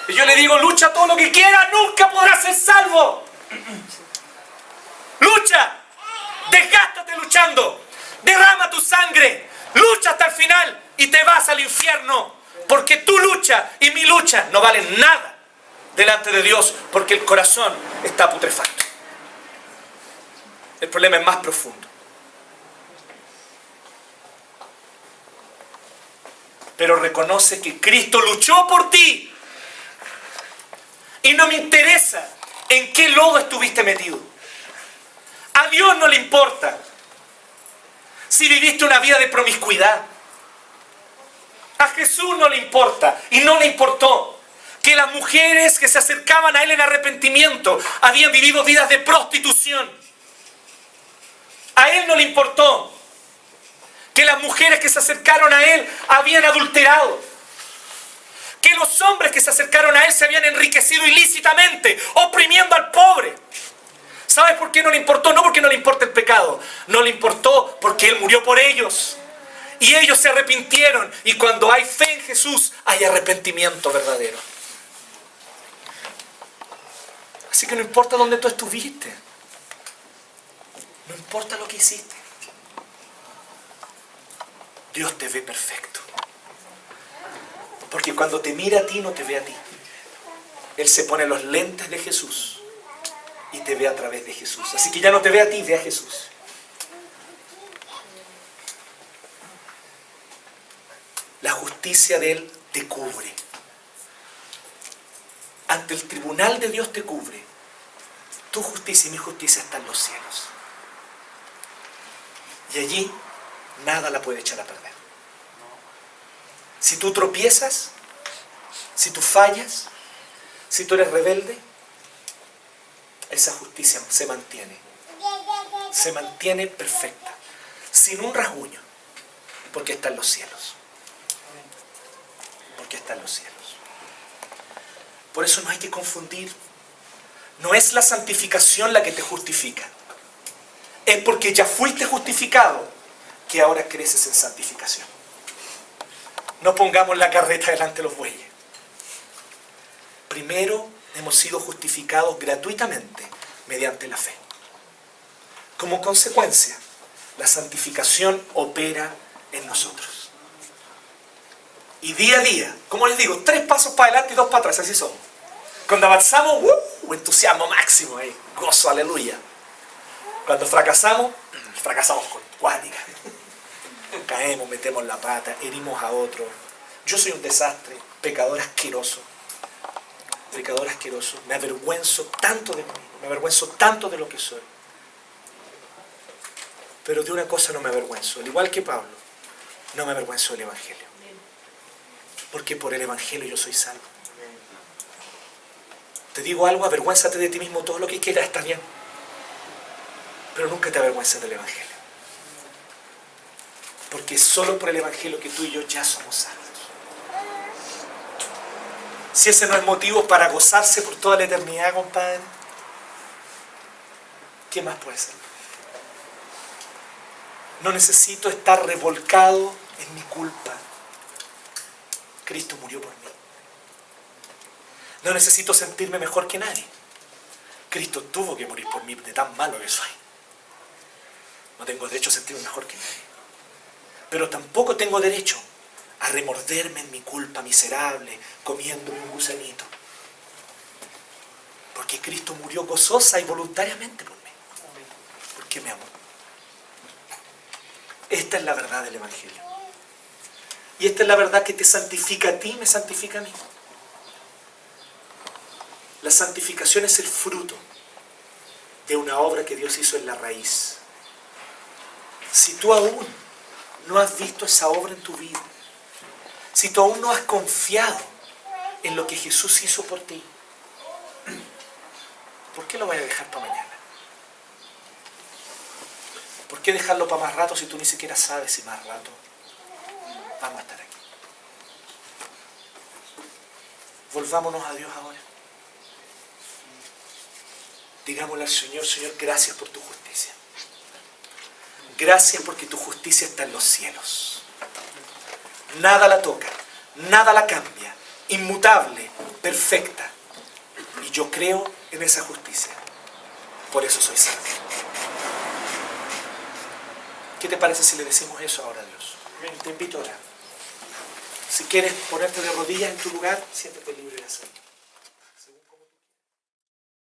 Speaker 2: Y yo le digo, lucha todo lo que quieras, nunca podrás ser salvo. Lucha, desgástate luchando, derrama tu sangre, lucha hasta el final y te vas al infierno. Porque tu lucha y mi lucha no valen nada delante de Dios, porque el corazón está putrefacto. El problema es más profundo. Pero reconoce que Cristo luchó por ti. Y no me interesa en qué lodo estuviste metido. A Dios no le importa si viviste una vida de promiscuidad. A Jesús no le importa y no le importó que las mujeres que se acercaban a Él en arrepentimiento habían vivido vidas de prostitución. A Él no le importó que las mujeres que se acercaron a Él habían adulterado. Que los hombres que se acercaron a Él se habían enriquecido ilícitamente, oprimiendo al pobre. ¿Sabes por qué no le importó? No porque no le importa el pecado. No le importó porque Él murió por ellos. Y ellos se arrepintieron. Y cuando hay fe en Jesús, hay arrepentimiento verdadero. Así que no importa dónde tú estuviste. No importa lo que hiciste. Dios te ve perfecto. Porque cuando te mira a ti, no te ve a ti. Él se pone los lentes de Jesús y te ve a través de Jesús. Así que ya no te ve a ti, ve a Jesús. La justicia de Él te cubre. Ante el tribunal de Dios te cubre. Tu justicia y mi justicia están en los cielos. Y allí nada la puede echar a perder. Si tú tropiezas, si tú fallas, si tú eres rebelde, esa justicia se mantiene. se mantiene perfecta, sin un rasguño, porque está en los cielos. Porque está en los cielos. Por eso no hay que confundir. No es la santificación la que te justifica. Es porque ya fuiste justificado que ahora creces en santificación. No pongamos la carreta delante de los bueyes. Primero hemos sido justificados gratuitamente mediante la fe. Como consecuencia, la santificación opera en nosotros. Y día a día, como les digo, 3 pasos para adelante y 2 para atrás, así somos. Cuando avanzamos, entusiasmo máximo, gozo, aleluya. Cuando fracasamos con cuática. Caemos, metemos la pata, herimos a otro. Yo soy un desastre, pecador asqueroso. Pecador asqueroso. Me avergüenzo tanto de mí mismo, me avergüenzo tanto de lo que soy. Pero de una cosa no me avergüenzo, al igual que Pablo, no me avergüenzo del Evangelio. Porque por el Evangelio yo soy salvo. Te digo algo, avergüénzate de ti mismo todo lo que quieras, está bien. Pero nunca te avergüences del Evangelio. Porque es solo por el Evangelio que tú y yo ya somos salvos. Si ese no es motivo para gozarse por toda la eternidad, compadre, ¿qué más puede ser? No necesito estar revolcado en mi culpa. Cristo murió por mí. No necesito sentirme mejor que nadie. Cristo tuvo que morir por mí de tan malo que soy. No tengo derecho a sentirme mejor que nadie. Pero tampoco tengo derecho a remorderme en mi culpa miserable, comiéndome un gusanito. Porque Cristo murió gozosa y voluntariamente por mí. Porque me amó. Esta es la verdad del Evangelio. Y esta es la verdad que te santifica a ti, me santifica a mí. La santificación es el fruto de una obra que Dios hizo en la raíz. Si tú aún no has visto esa obra en tu vida, si tú aún no has confiado en lo que Jesús hizo por ti, ¿por qué lo vas a dejar para mañana? ¿Por qué dejarlo para más rato si tú ni siquiera sabes si más rato vamos a estar aquí? Volvámonos a Dios ahora. Digámosle al Señor, Señor, gracias por tu justicia. Gracias porque tu justicia está en los cielos. Nada la toca, nada la cambia, inmutable, perfecta. Y yo creo en esa justicia. Por eso soy salvo. ¿Qué te parece si le decimos eso ahora a Dios? Te invito a orar. Si quieres ponerte de rodillas en tu lugar, siéntate.